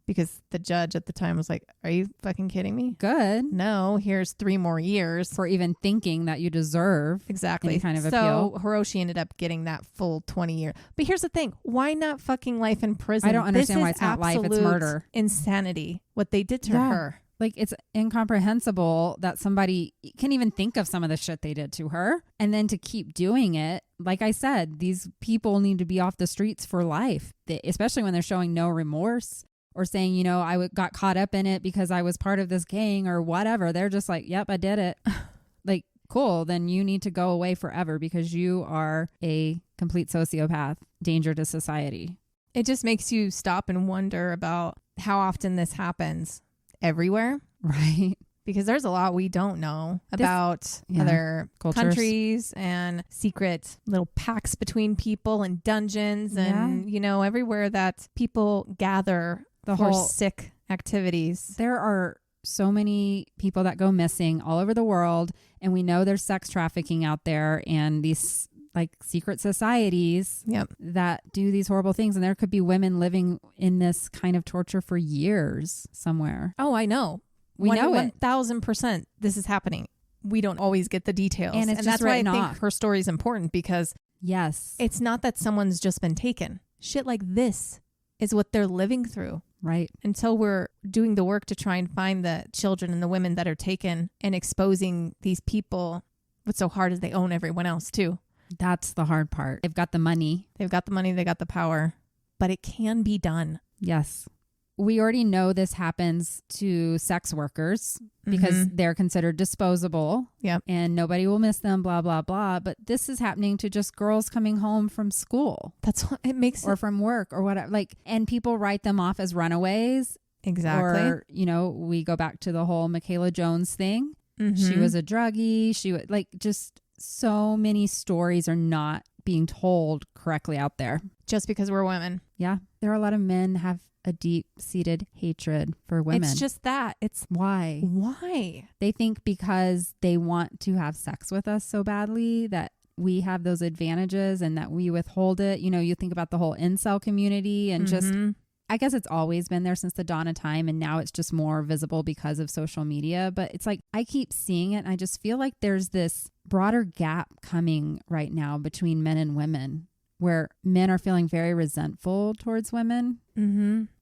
Because the judge at the time was like, are you fucking kidding me? Good. No, here's 3 more years. For even thinking that you deserve exactly any kind of appeal. So Hiroshi ended up getting that full 20 year. But here's the thing. Why not fucking life in prison? I don't understand why it's not life. It's murder. Insanity. What they did to her. Like, it's incomprehensible that somebody can even think of some of the shit they did to her. And then to keep doing it. Like I said, these people need to be off the streets for life. Especially when they're showing no remorse. Or saying, you know, I got caught up in it because I was part of this gang or whatever. They're just like, yep, I did it. Like, cool. Then you need to go away forever because you are a complete sociopath, danger to society. It just makes you stop and wonder about how often this happens everywhere. Right. Because there's a lot we don't know about other cultures. Countries and secret little pacts between people and dungeons and, you know, everywhere that people gather for sick activities. There are so many people that go missing all over the world, and we know there's sex trafficking out there and these like secret societies that do these horrible things, and there could be women living in this kind of torture for years somewhere. Oh, I know. We know it. 1,000% this is happening. We don't always get the details. And that's why I think her story is important because it's not that someone's just been taken. Shit like this is what they're living through. Right. Until we're doing the work to try and find the children and the women that are taken and exposing these people. What's so hard is they own everyone else too. That's the hard part. They've got the money. They got the power. But it can be done. Yes. We already know this happens to sex workers because they're considered disposable. Yep. And nobody will miss them, blah, blah, blah. But this is happening to just girls coming home from school. That's what it makes. Or from work or whatever. Like, and people write them off as runaways. Exactly. Or, you know, we go back to the whole Michaela Jones thing. She was a druggie. She was like, just so many stories are not being told correctly out there. Just because we're women. Yeah. There are a lot of men have a deep-seated hatred for women. It's just that. It's why? They think because they want to have sex with us so badly that we have those advantages and that we withhold it. You know, you think about the whole incel community and just, I guess it's always been there since the dawn of time, and now it's just more visible because of social media. But it's like, I keep seeing it and I just feel like there's this broader gap coming right now between men and women, where men are feeling very resentful towards women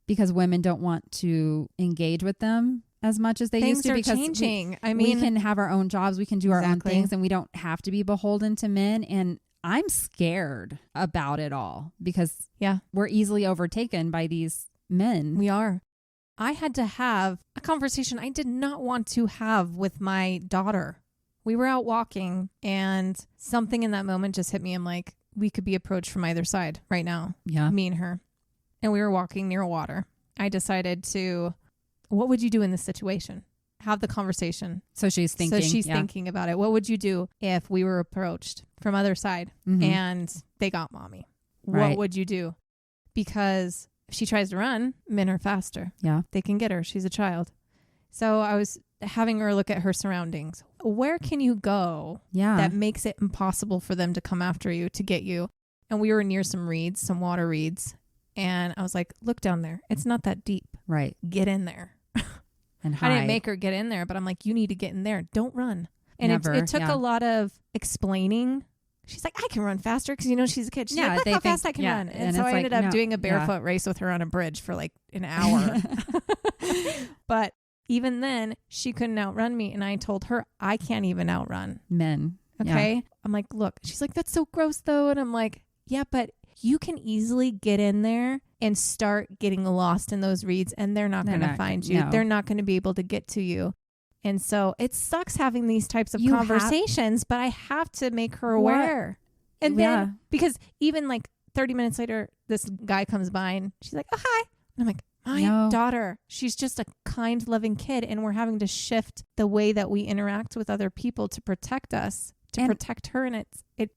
because women don't want to engage with them as much as they used to. Things are changing. I mean, we can have our own jobs, we can do our own things, and we don't have to be beholden to men. And I'm scared about it all because we're easily overtaken by these men. We are. I had to have a conversation I did not want to have with my daughter. We were out walking and something in that moment just hit me. I'm like, we could be approached from either side right now. Yeah. Me and her. And we were walking near water. I decided to, what would you do in this situation? Have the conversation. So she's thinking. So she's thinking about it. What would you do if we were approached from other side and they got mommy? Right. What would you do? Because if she tries to run, men are faster. Yeah. They can get her. She's a child. So I was having her look at her surroundings. Where can you go that makes it impossible for them to come after you, to get you? And we were near some reeds, some water reeds. And I was like, look down there. It's not that deep. Right. Get in there. And hide. I didn't make her get in there, but I'm like, you need to get in there. Don't run. And it took a lot of explaining. She's like, I can run faster because, she's a kid. She's like, look how fast I can run. And so I ended up doing a barefoot race with her on a bridge for like an hour. But even then, she couldn't outrun me. And I told her, I can't even outrun men. Okay. Yeah. I'm like, look, she's like, that's so gross though. And I'm like, yeah, but you can easily get in there and start getting lost in those reeds and they're not going to find you. No. They're not going to be able to get to you. And so it sucks having these types of conversations, but I have to make her aware. And then, because even like 30 minutes later, this guy comes by and she's like, oh, hi. And I'm like, my daughter, she's just a kind, loving kid. And we're having to shift the way that we interact with other people to protect us, to protect her. And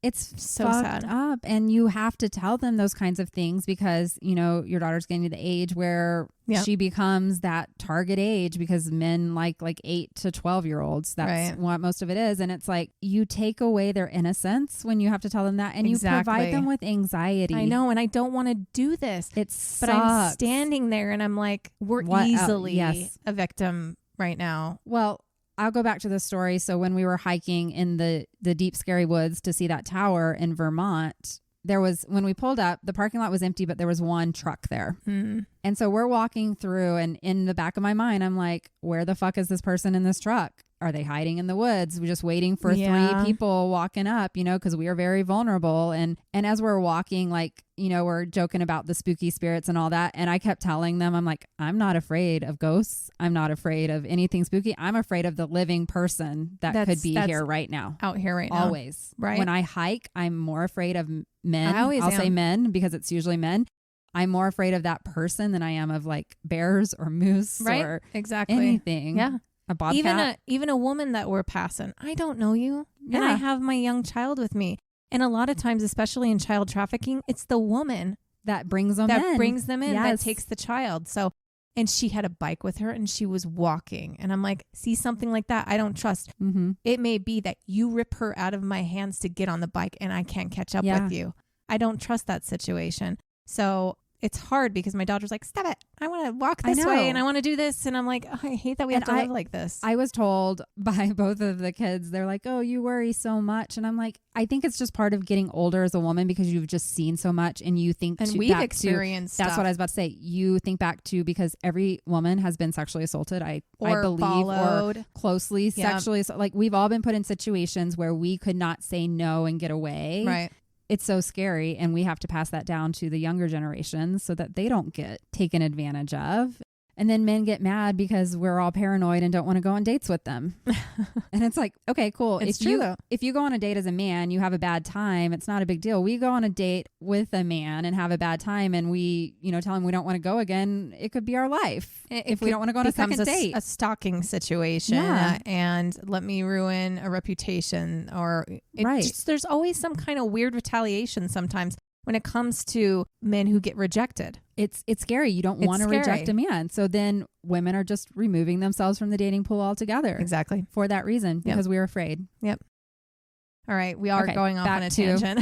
it's so sad up. And you have to tell them those kinds of things because, your daughter's getting to the age where she becomes that target age because men like 8 to 12-year-olds. That's what most of it is. And it's like you take away their innocence when you have to tell them that and you provide them with anxiety. I know. And I don't want to do this. But I'm standing there and I'm like, we're easily a victim right now. Well, I'll go back to the story. So when we were hiking in the deep, scary woods to see that tower in Vermont, when we pulled up, the parking lot was empty, but there was one truck there. Mm. And so we're walking through and in the back of my mind, I'm like, where the fuck is this person in this truck? Are they hiding in the woods? We're just waiting for 3 people walking up, because we are very vulnerable. And as we're walking, we're joking about the spooky spirits and all that. And I kept telling them, I'm like, I'm not afraid of ghosts. I'm not afraid of anything spooky. I'm afraid of the living person that could be here right now. Out here right now. Always. Right. When I hike, I'm more afraid of men. I'll say men because it's usually men. I'm more afraid of that person than I am of bears or moose or anything. Yeah. A bobcat. Even a woman that we're passing. I don't know you. Yeah. And I have my young child with me. And a lot of times, especially in child trafficking, it's the woman that brings them in, that takes the child. So, and she had a bike with her and she was walking. And I'm like, see something like that, I don't trust. Mm-hmm. It may be that you rip her out of my hands to get on the bike and I can't catch up with you. I don't trust that situation. So it's hard because my daughter's like, stop it. I want to walk this way and I want to do this. And I'm like, oh, I hate that we have to live like this. I was told by both of the kids, they're like, oh, you worry so much. And I'm like, I think it's just part of getting older as a woman because you've just seen so much and you think we've experienced that's what I was about to say. You think back to because every woman has been sexually assaulted, I believe, followed. Or closely sexually assaulted. We've all been put in situations where we could not say no and get away. Right. It's so scary, and we have to pass that down to the younger generations so that they don't get taken advantage of. And then men get mad because we're all paranoid and don't want to go on dates with them. And it's like, okay, cool. It's true, though. If you go on a date as a man, you have a bad time, it's not a big deal. We go on a date with a man and have a bad time and we, tell him we don't want to go again, it could be our life. If we don't want to go on a second date. A stalking situation and let me ruin a reputation or there's always some kind of weird retaliation sometimes. When it comes to men who get rejected. It's scary. You don't want to reject a man. So then women are just removing themselves from the dating pool altogether. Exactly. For that reason, because we're afraid. Yep. All right. We are going off on a tangent.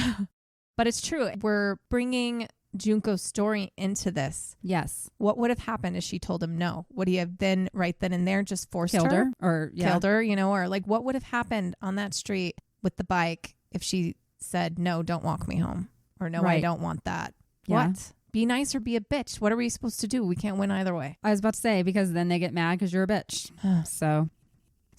But it's true. We're bringing Junko's story into this. Yes. What would have happened if she told him no? Would he have been right then and there just forced her? Or killed her, or what would have happened on that street with the bike if she said, no, don't walk me home? Or no, I don't want that. Yeah. What? Be nice or be a bitch. What are we supposed to do? We can't win either way. I was about to say, because then they get mad because you're a bitch. So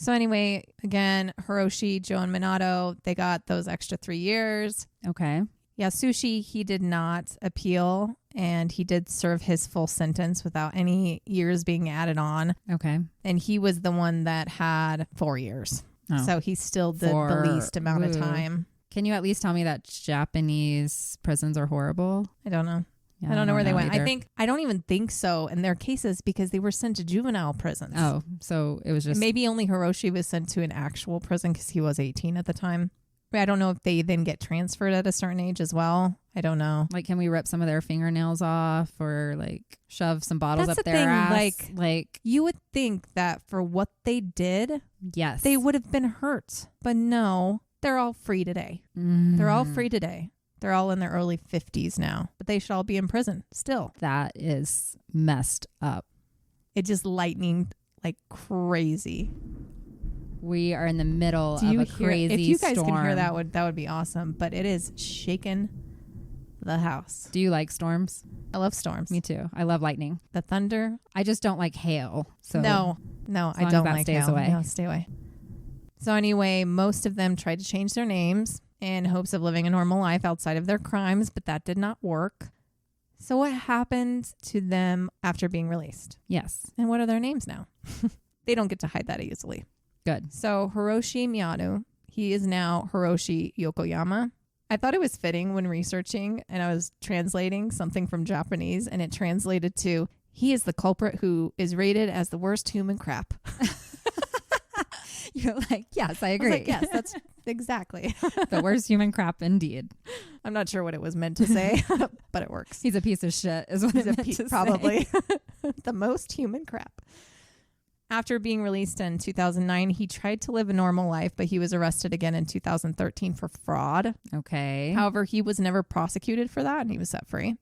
anyway, again, Hiroshi, Joe, and Minato, they got those extra 3 years. Okay. Yeah, Sushi, he did not appeal and he did serve his full sentence without any years being added on. Okay. And he was the one that had 4 years. Oh. So he still did the least amount of time. Can you at least tell me that Japanese prisons are horrible? I don't know. Yeah, I don't know where they went. Either. I don't even think so in their cases because they were sent to juvenile prisons. Oh, so it was just... Maybe only Hiroshi was sent to an actual prison because he was 18 at the time. I don't know if they then get transferred at a certain age as well. I don't know. Like, can we rip some of their fingernails off or like shove some bottles up their ass? Like you would think that for what they did, yes, they would have been hurt. But no, they're all free today. They're all free today. They're all in their early 50s now, but they should all be in prison still. That is messed up. It just lightning like crazy. We are in the middle of a crazy storm. If you guys can hear that would be awesome, but it is shaking the house. Do you like storms? I love storms. Me too. I love lightning. The thunder. I just don't like hail. So no, I don't like hail. Away. No, stay away. So anyway, most of them tried to change their names in hopes of living a normal life outside of their crimes, but that did not work. So what happened to them after being released? Yes. And what are their names now? They don't get to hide that easily. Good. So Hiroshi Miyano, he is now Hiroshi Yokoyama. I thought it was fitting when researching and I was translating something from Japanese and it translated to, he is the culprit who is rated as the worst human crap. You're like, yes, I agree. I was like, yes, that's exactly. The worst human crap indeed. I'm not sure what it was meant to say, but it works. He's a piece of shit is what it's meant to probably. The most human crap. After being released in 2009, he tried to live a normal life, but he was arrested again in 2013 for fraud. Okay. However, he was never prosecuted for that and he was set free.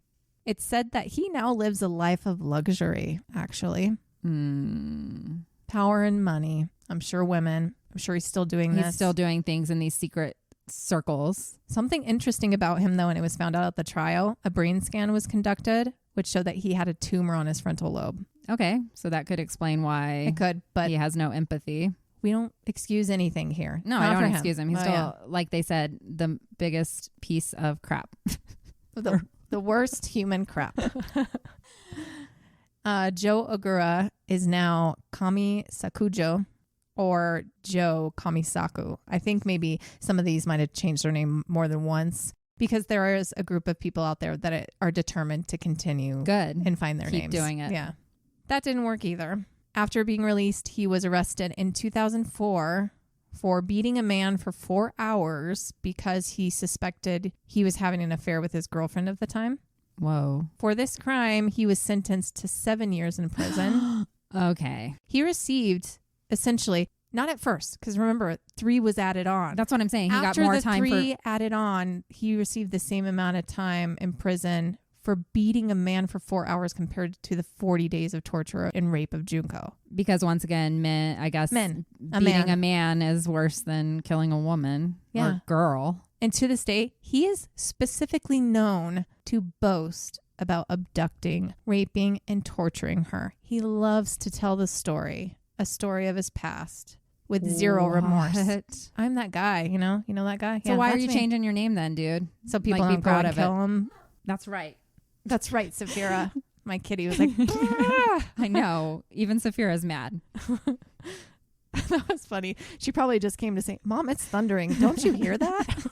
It's said that he now lives a life of luxury, actually. Power and money. I'm sure women. I'm sure he's still doing this. He's still doing things in these secret circles. Something interesting about him, though, and it was found out at the trial, a brain scan was conducted, which showed that he had a tumor on his frontal lobe. Okay, so that could explain why it could, but he has no empathy. We don't excuse anything here. No, I don't excuse him. He's still, like they said, the biggest piece of crap. The worst human crap. Joe Ogura is now Kami Sakujo or Joe Kamisaku. I think maybe some of these might have changed their name more than once because there is a group of people out there that are determined to continue and find their names. Keep doing it. Yeah. That didn't work either. After being released, he was arrested in 2004 for beating a man for 4 hours because he suspected he was having an affair with his girlfriend at the time. Whoa. For this crime, he was sentenced to 7 years in prison. Okay. He received, essentially, not at first, because remember, 3 was added on. That's what I'm saying. He After got more the time 3 added on, he received the same amount of time in prison for beating a man for 4 hours compared to the 40 days of torture and rape of Junko. Because once again, beating a man is worse than killing a woman or girl. And to this day, he is specifically known to boast about abducting, raping, and torturing her. He loves to tell the story, a story of his past with zero remorse. I'm that guy, you know that guy? So why are you changing your name then, dude? So people don't be proud of kill him. That's right. That's right, Saphira. My kitty was like, ah! I know. Even Saphira's mad. That was funny. She probably just came to say, Mom, it's thundering. Don't you hear that?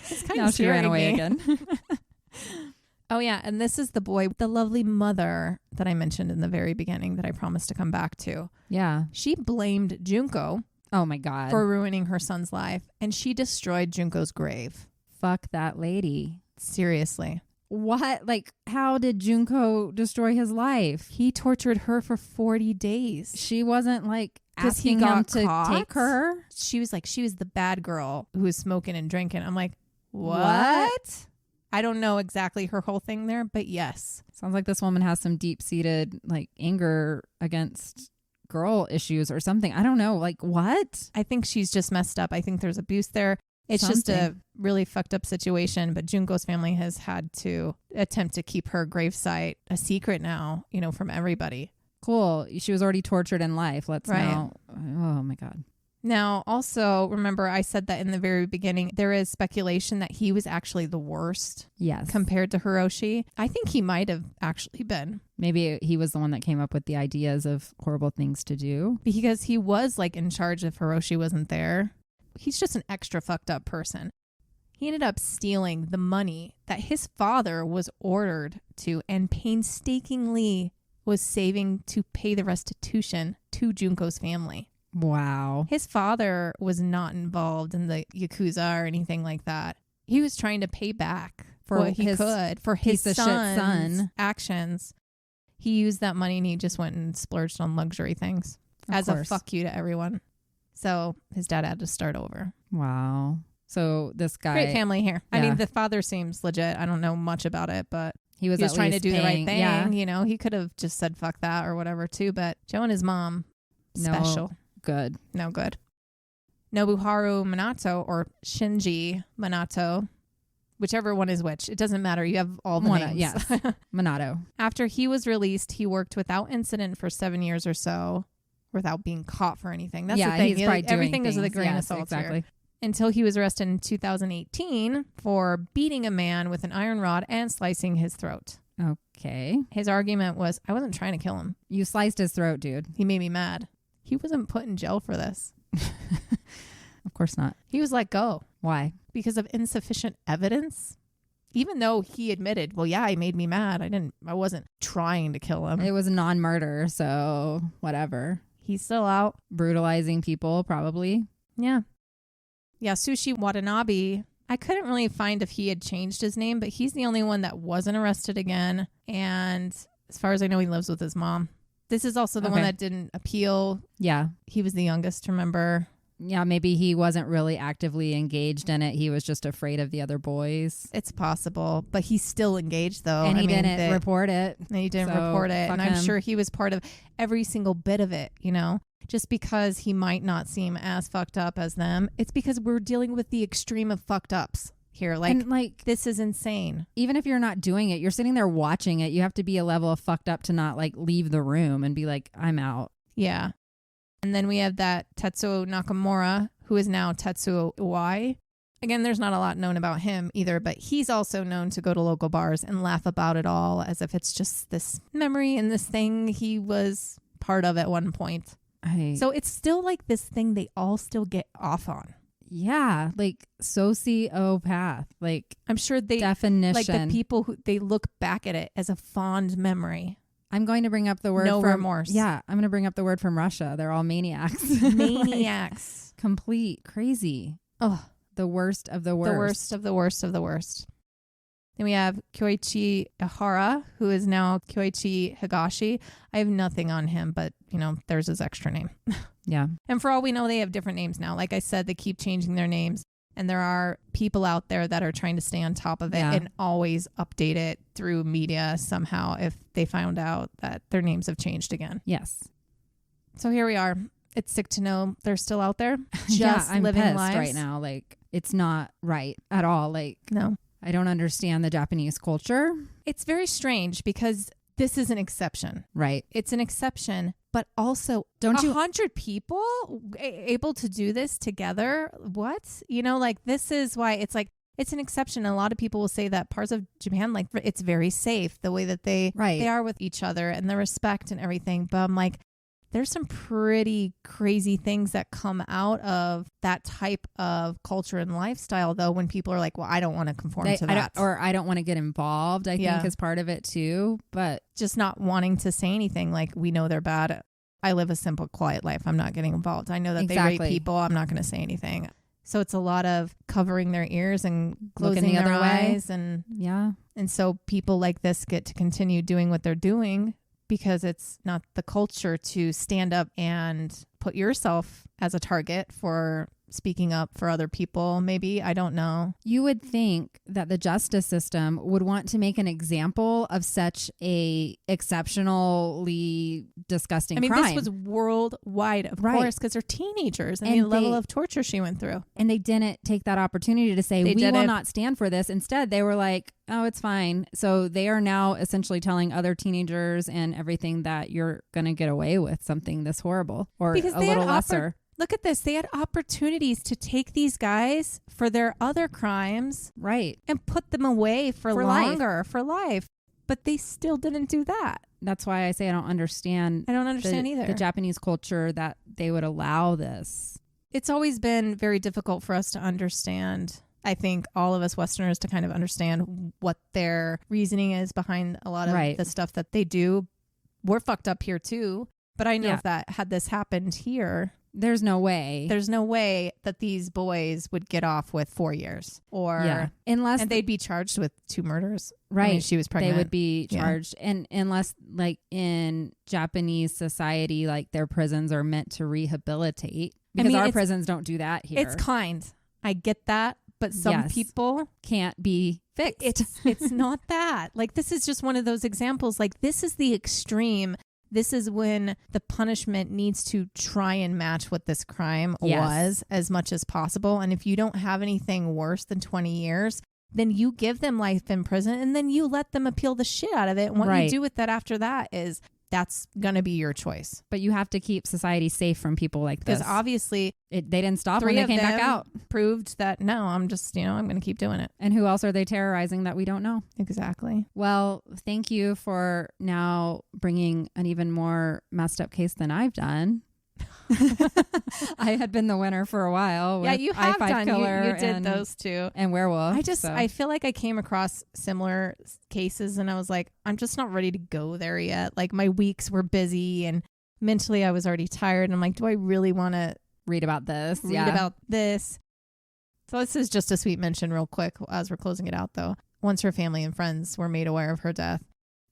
It's kind of she ran away again. Oh, yeah. And this is the boy, the lovely mother that I mentioned in the very beginning that I promised to come back to. Yeah. She blamed Junko. Oh, my God. For ruining her son's life. And she destroyed Junko's grave. Fuck that lady. Seriously. What? Like, how did Junko destroy his life? He tortured her for 40 days. She wasn't like asking him to take her. She was the bad girl who was smoking and drinking. I'm like, what? I don't know exactly her whole thing there, but yes. Sounds like this woman has some deep-seated like anger against girl issues or something. I don't know. Like, what? I think she's just messed up. I think there's abuse there. It's just a really fucked up situation, but Junko's family has had to attempt to keep her gravesite a secret now, from everybody. Cool. She was already tortured in life. Let's know. Oh my God. Now, also, remember I said that in the very beginning, there is speculation that he was actually the worst. Yes. Compared to Hiroshi. I think he might have actually been. Maybe he was the one that came up with the ideas of horrible things to do. Because he was like in charge if Hiroshi wasn't there. He's just an extra fucked up person. He ended up stealing the money that his father was ordered to and painstakingly was saving to pay the restitution to Junko's family. Wow. His father was not involved in the Yakuza or anything like that. He was trying to pay back for what he could for his son's actions. He used that money and he just went and splurged on luxury things as a fuck you to everyone. So his dad had to start over. Wow. So this guy... Great family here. Yeah. I mean, the father seems legit. I don't know much about it, but he was trying to do the right thing. Yeah. You know, he could have just said fuck that or whatever too, but Joe and his mom, special. Good. No good. Nobuharu Minato or Shinji Minato, whichever one is which. It doesn't matter. You have all the names. Yes. Minato. After he was released, he worked without incident for 7 years or so without being caught for anything. That's the thing. He's probably everything doing is with a grain of salt exactly. here. Until he was arrested in 2018 for beating a man with an iron rod and slicing his throat. Okay. His argument was, I wasn't trying to kill him. You sliced his throat, dude. He made me mad. He wasn't put in jail for this. Of course not. He was let go. Why? Because of insufficient evidence. Even though he admitted, well, yeah, he made me mad. I wasn't trying to kill him. It was a non-murder, so whatever. He's still out. Brutalizing people, probably. Yeah. Yasushi Watanabe, I couldn't really find if he had changed his name, but he's the only one that wasn't arrested again. And as far as I know, he lives with his mom. This is also the one that didn't appeal. Yeah. He was the youngest, remember? Yeah, maybe he wasn't really actively engaged in it. He was just afraid of the other boys. It's possible, but he's still engaged, though. And he didn't report it. And he didn't report it. And I'm sure he was part of every single bit of it, you know? Just because he might not seem as fucked up as them, it's because we're dealing with the extreme of fucked ups here. Like, this is insane. Even if you're not doing it, you're sitting there watching it. You have to be a level of fucked up to not like leave the room and be like, I'm out. Yeah. And then we have that Tetsuo Nakamura, who is now Tetsuo Iwai. Again, there's not a lot known about him either, but he's also known to go to local bars and laugh about it all as if it's just this memory and this thing he was part of at one point. So it's still like this thing they all still get off on. Yeah, like sociopath. Like, I'm sure they definition. Like the people who they look back at it as a fond memory. I'm going to bring up the word remorse. Yeah, I'm going to bring up the word from Russia. They're all maniacs. Maniacs. Like, complete crazy. Oh, the worst of the worst. The worst of the worst of the worst. Then we have Kyoichi Ihara, who is now Kyoichi Higashi. I have nothing on him, but, you know, there's his extra name. Yeah. And for all we know, they have different names now. Like I said, they keep changing their names. And there are people out there that are trying to stay on top of it and always update it through media somehow if they found out that their names have changed again. Yes. So here we are. It's sick to know they're still out there. Just I'm living pissed lives right now. Like, it's not right at all. Like, no. I don't understand the Japanese culture. It's very strange because this is an exception. Right. It's an exception, but also 100 people able to do this together? What? You know, like this is why it's like, it's an exception. A lot of people will say that parts of Japan, like it's very safe the way that they are with each other and the respect and everything. But I'm like, there's some pretty crazy things that come out of that type of culture and lifestyle, though, when people are like, well, I don't want to conform to that. I don't want to get involved, I think is part of it, too. But just not wanting to say anything like, we know they're bad. I live a simple, quiet life. I'm not getting involved. I know that they rape people. I'm not going to say anything. So it's a lot of covering their ears and closing their eyes. And so people like this get to continue doing what they're doing, because it's not the culture to stand up and put yourself as a target for speaking up for other people. Maybe, I don't know. You would think that the justice system would want to make an example of such a exceptionally disgusting crime. This was worldwide, of course, because they're teenagers and the level of torture she went through. And they didn't take that opportunity to say, we will not stand for this. Instead, they were like, oh, it's fine. So they are now essentially telling other teenagers and everything that you're going to get away with something this horrible or because a little lesser. Look at this. They had opportunities to take these guys for their other crimes. Right. And put them away for longer, for life. But they still didn't do that. That's why I say I don't understand. I don't understand either. The Japanese culture that they would allow this. It's always been very difficult for us to understand. I think all of us Westerners to kind of understand what their reasoning is behind a lot of the stuff that they do. We're fucked up here too. But I know if that had this happened here, there's no way that these boys would get off with 4 years unless they'd be charged with 2 murders. Right. I mean, she was pregnant. They would be charged. And unless like in Japanese society, like their prisons are meant to rehabilitate because our prisons don't do that here. It's kind. I get that. But some people can't be fixed. It's not that. Like, this is just one of those examples. Like, this is the extreme. This is when the punishment needs to try and match what this crime was as much as possible. And if you don't have anything worse than 20 years, then you give them life in prison and then you let them appeal the shit out of it. And what you do with that after that is that's going to be your choice. But you have to keep society safe from people like this. Because obviously they didn't stop when they came back out. Proved that, no, I'm just, I'm going to keep doing it. And who else are they terrorizing that we don't know? Exactly. Well, thank you for now bringing an even more messed up case than I've done. I had been the winner for a while. Yeah, you have I-5 done. Killer you did those two. And Werewolf. I feel like I came across similar cases and I was like, I'm just not ready to go there yet. Like my weeks were busy and mentally I was already tired. And I'm like, do I really want to read about this? So this is just a sweet mention real quick as we're closing it out though. Once her family and friends were made aware of her death,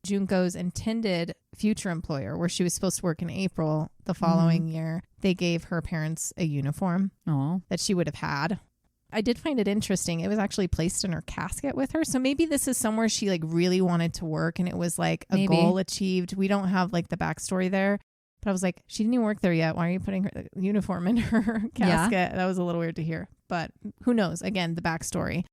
Junko's intended future employer, where she was supposed to work in April the following year, they gave her parents a uniform that she would have had. I did find it interesting. It was actually placed in her casket with her. So maybe this is somewhere she like really wanted to work and it was like a goal achieved. We don't have like the backstory there. But I was like, she didn't even work there yet. Why are you putting her uniform in her casket? Yeah. That was a little weird to hear. But who knows? Again, the backstory.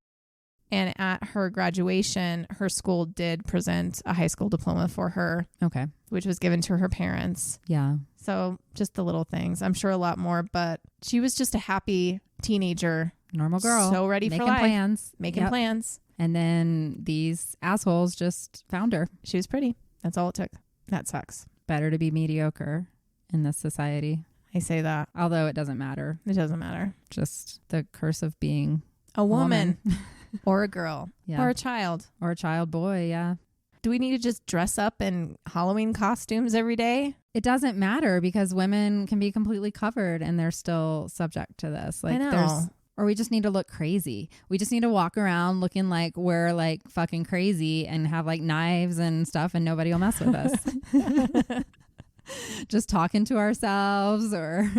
And at her graduation, her school did present a high school diploma for her. Okay. Which was given to her parents. Yeah. So just the little things. I'm sure a lot more, but she was just a happy teenager. Normal girl. So ready for life. Making plans. And then these assholes just found her. She was pretty. That's all it took. That sucks. Better to be mediocre in this society. I say that. Although it doesn't matter. It doesn't matter. Just the curse of being a woman. Or a girl. Yeah. Or a child. Or a child boy, yeah. Do we need to just dress up in Halloween costumes every day? It doesn't matter because women can be completely covered and they're still subject to this. Like, I know. Or we just need to look crazy. We just need to walk around looking like we're like fucking crazy and have like knives and stuff and nobody will mess with us. Just talking to ourselves or...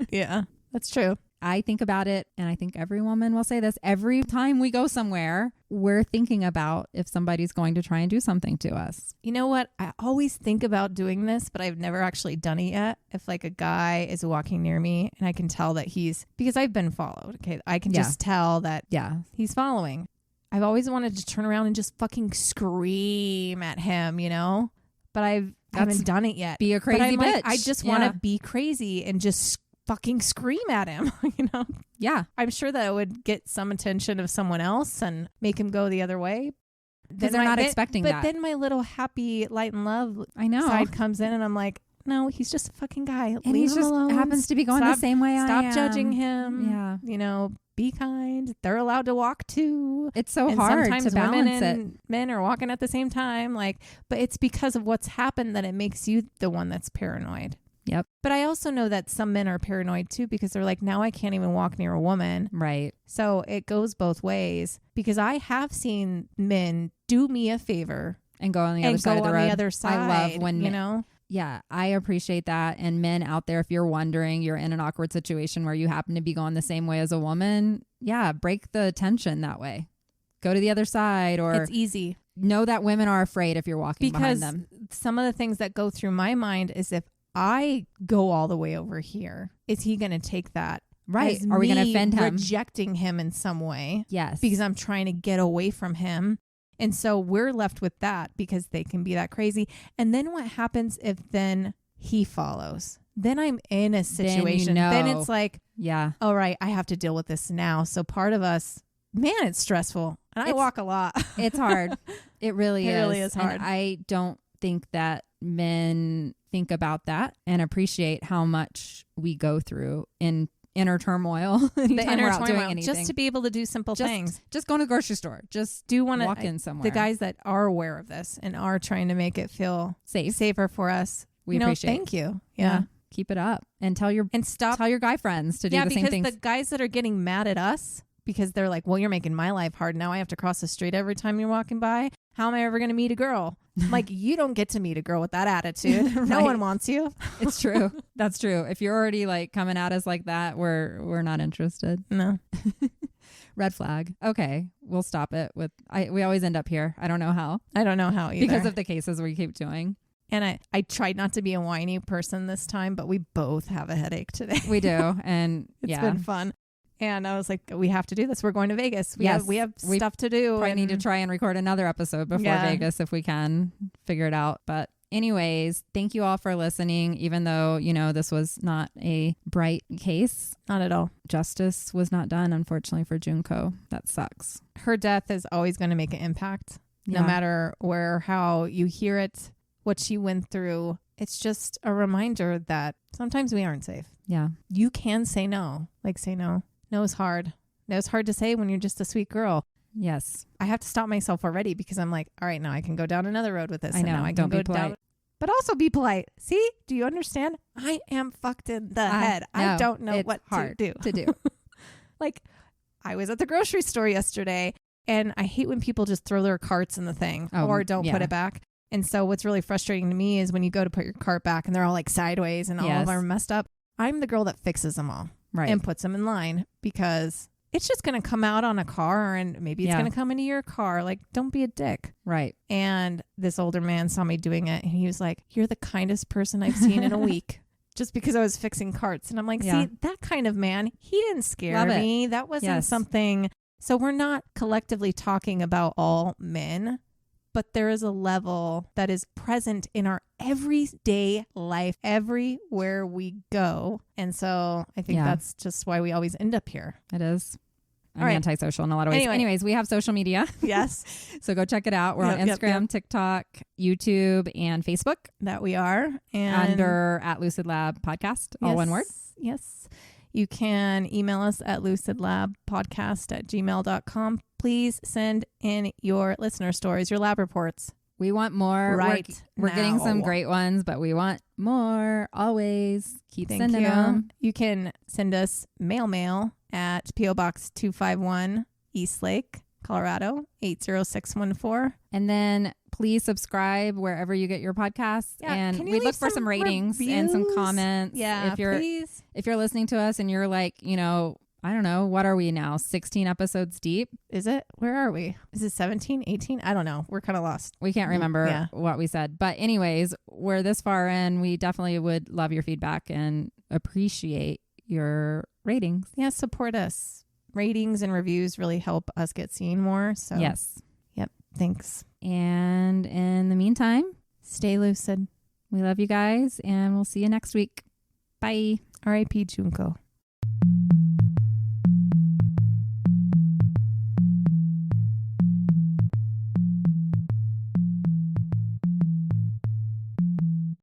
Yeah, that's true. I think about it, and I think every woman will say this. Every time we go somewhere, we're thinking about if somebody's going to try and do something to us. You know what? I always think about doing this, but I've never actually done it yet. If like a guy is walking near me and I can tell that because I've been followed. Okay. I can just tell that he's following. I've always wanted to turn around and just fucking scream at him, but I haven't done it yet. Be a crazy bitch. Like, I just want to be crazy and just fucking scream at him, Yeah. I'm sure that would get some attention of someone else and make him go the other way. Because they're not expecting that. But then my little happy light and love side comes in and I'm like, no, he's just a fucking guy. And he just alone. Happens to be going the same way I am. Stop judging him. Yeah. Be kind. They're allowed to walk too. It's so hard to balance women and men are walking at the same time. But it's because of what's happened that it makes you the one that's paranoid. Yep. But I also know that some men are paranoid too because they're like, now I can't even walk near a woman. Right. So it goes both ways because I have seen men do me a favor and go on the other side of the road. I love when Yeah, I appreciate that. And men out there, if you're wondering, you're in an awkward situation where you happen to be going the same way as a woman. Yeah, break the tension that way. Go to the other side or it's easy. Know that women are afraid if you're walking behind them. Some of the things that go through my mind is if I go all the way over here, is he going to take that? Right. Are we going to offend him? Rejecting him in some way. Yes. Because I'm trying to get away from him. And so we're left with that because they can be that crazy. And then what happens if then he follows? then I'm in a situation. Then it's like, yeah, all right, I have to deal with this now. So part of us, man, it's stressful. And I walk a lot. It's hard. It really is. It really is hard. And I don't think that men think about that and appreciate how much we go through in inner turmoil anytime we're out doing anything. Just to be able to do simple things. Just going to the grocery store. Just walk in somewhere. The guys that are aware of this and are trying to make it feel safer for us, we appreciate. Thank you. Yeah. Keep it up and tell your guy friends to do the same things. Because the guys that are getting mad at us because they're like, well, you're making my life hard. Now I have to cross the street every time you're walking by. How am I ever going to meet a girl? I'm like, you don't get to meet a girl with that attitude. Right. No one wants you. It's true. That's true. If you're already like coming at us like that, we're not interested. No. Red flag. Okay. We'll stop it with, we always end up here. I don't know how. Either. Because of the cases we keep doing. And I tried not to be a whiny person this time, but we both have a headache today. We do. And it's been fun. And I was like, we have to do this. We're going to Vegas. We have stuff to do. I need to try and record another episode before Vegas if we can figure it out. But anyways, thank you all for listening. Even though, this was not a bright case. Not at all. Justice was not done, unfortunately, for Junko. That sucks. Her death is always going to make an impact. No matter how you hear it, what she went through. It's just a reminder that sometimes we aren't safe. Yeah. You can say no. Like, say no. No is hard. No is hard to say when you're just a sweet girl. Yes. I have to stop myself already because I'm like, all right, now I can go down another road with this. I know. And now I can go down. But also be polite. See? Do you understand? I am fucked in the head. I don't know what to do. Like, I was at the grocery store yesterday and I hate when people just throw their carts in the thing or don't put it back. And so what's really frustrating to me is when you go to put your cart back and they're all like sideways and all of them are messed up. I'm the girl that fixes them all and puts them in line because it's just going to come out on a car and maybe it's going to come into your car. Like, don't be a dick. Right. And this older man saw me doing it and he was like, you're the kindest person I've seen in a week. Just because I was fixing carts. And I'm like, see, that kind of man, he didn't scare me. That wasn't something. So we're not collectively talking about all men. But there is a level that is present in our everyday life, everywhere we go. And so I think that's just why we always end up here. It is. I'm antisocial in a lot of ways. Anyways, we have social media. Yes. So go check it out. We're on Instagram, TikTok, YouTube, and Facebook. That we are. And under @Lucid Lab Podcast, all one word. Yes. You can email us at lucidlabpodcast@gmail.com. Please send in your listener stories, your lab reports. We want more. We're getting some great ones, but we want more. Always keep sending them. You can send us mail at P.O. Box 251, Eastlake, Colorado, 80614. And then please subscribe wherever you get your podcasts. Yeah, and we look for some ratings and some comments. Yeah, please. If you're listening to us and you're like, I don't know, what are we now? 16 episodes deep? Is it? Where are we? Is it 17, 18? I don't know. We're kind of lost. We can't remember what we said. But anyways, we're this far in. We definitely would love your feedback and appreciate your ratings. Yeah, support us. Ratings and reviews really help us get seen more. So yes. Yep. Thanks. And in the meantime, stay lucid. We love you guys and we'll see you next week. Bye. R.I.P. Junko.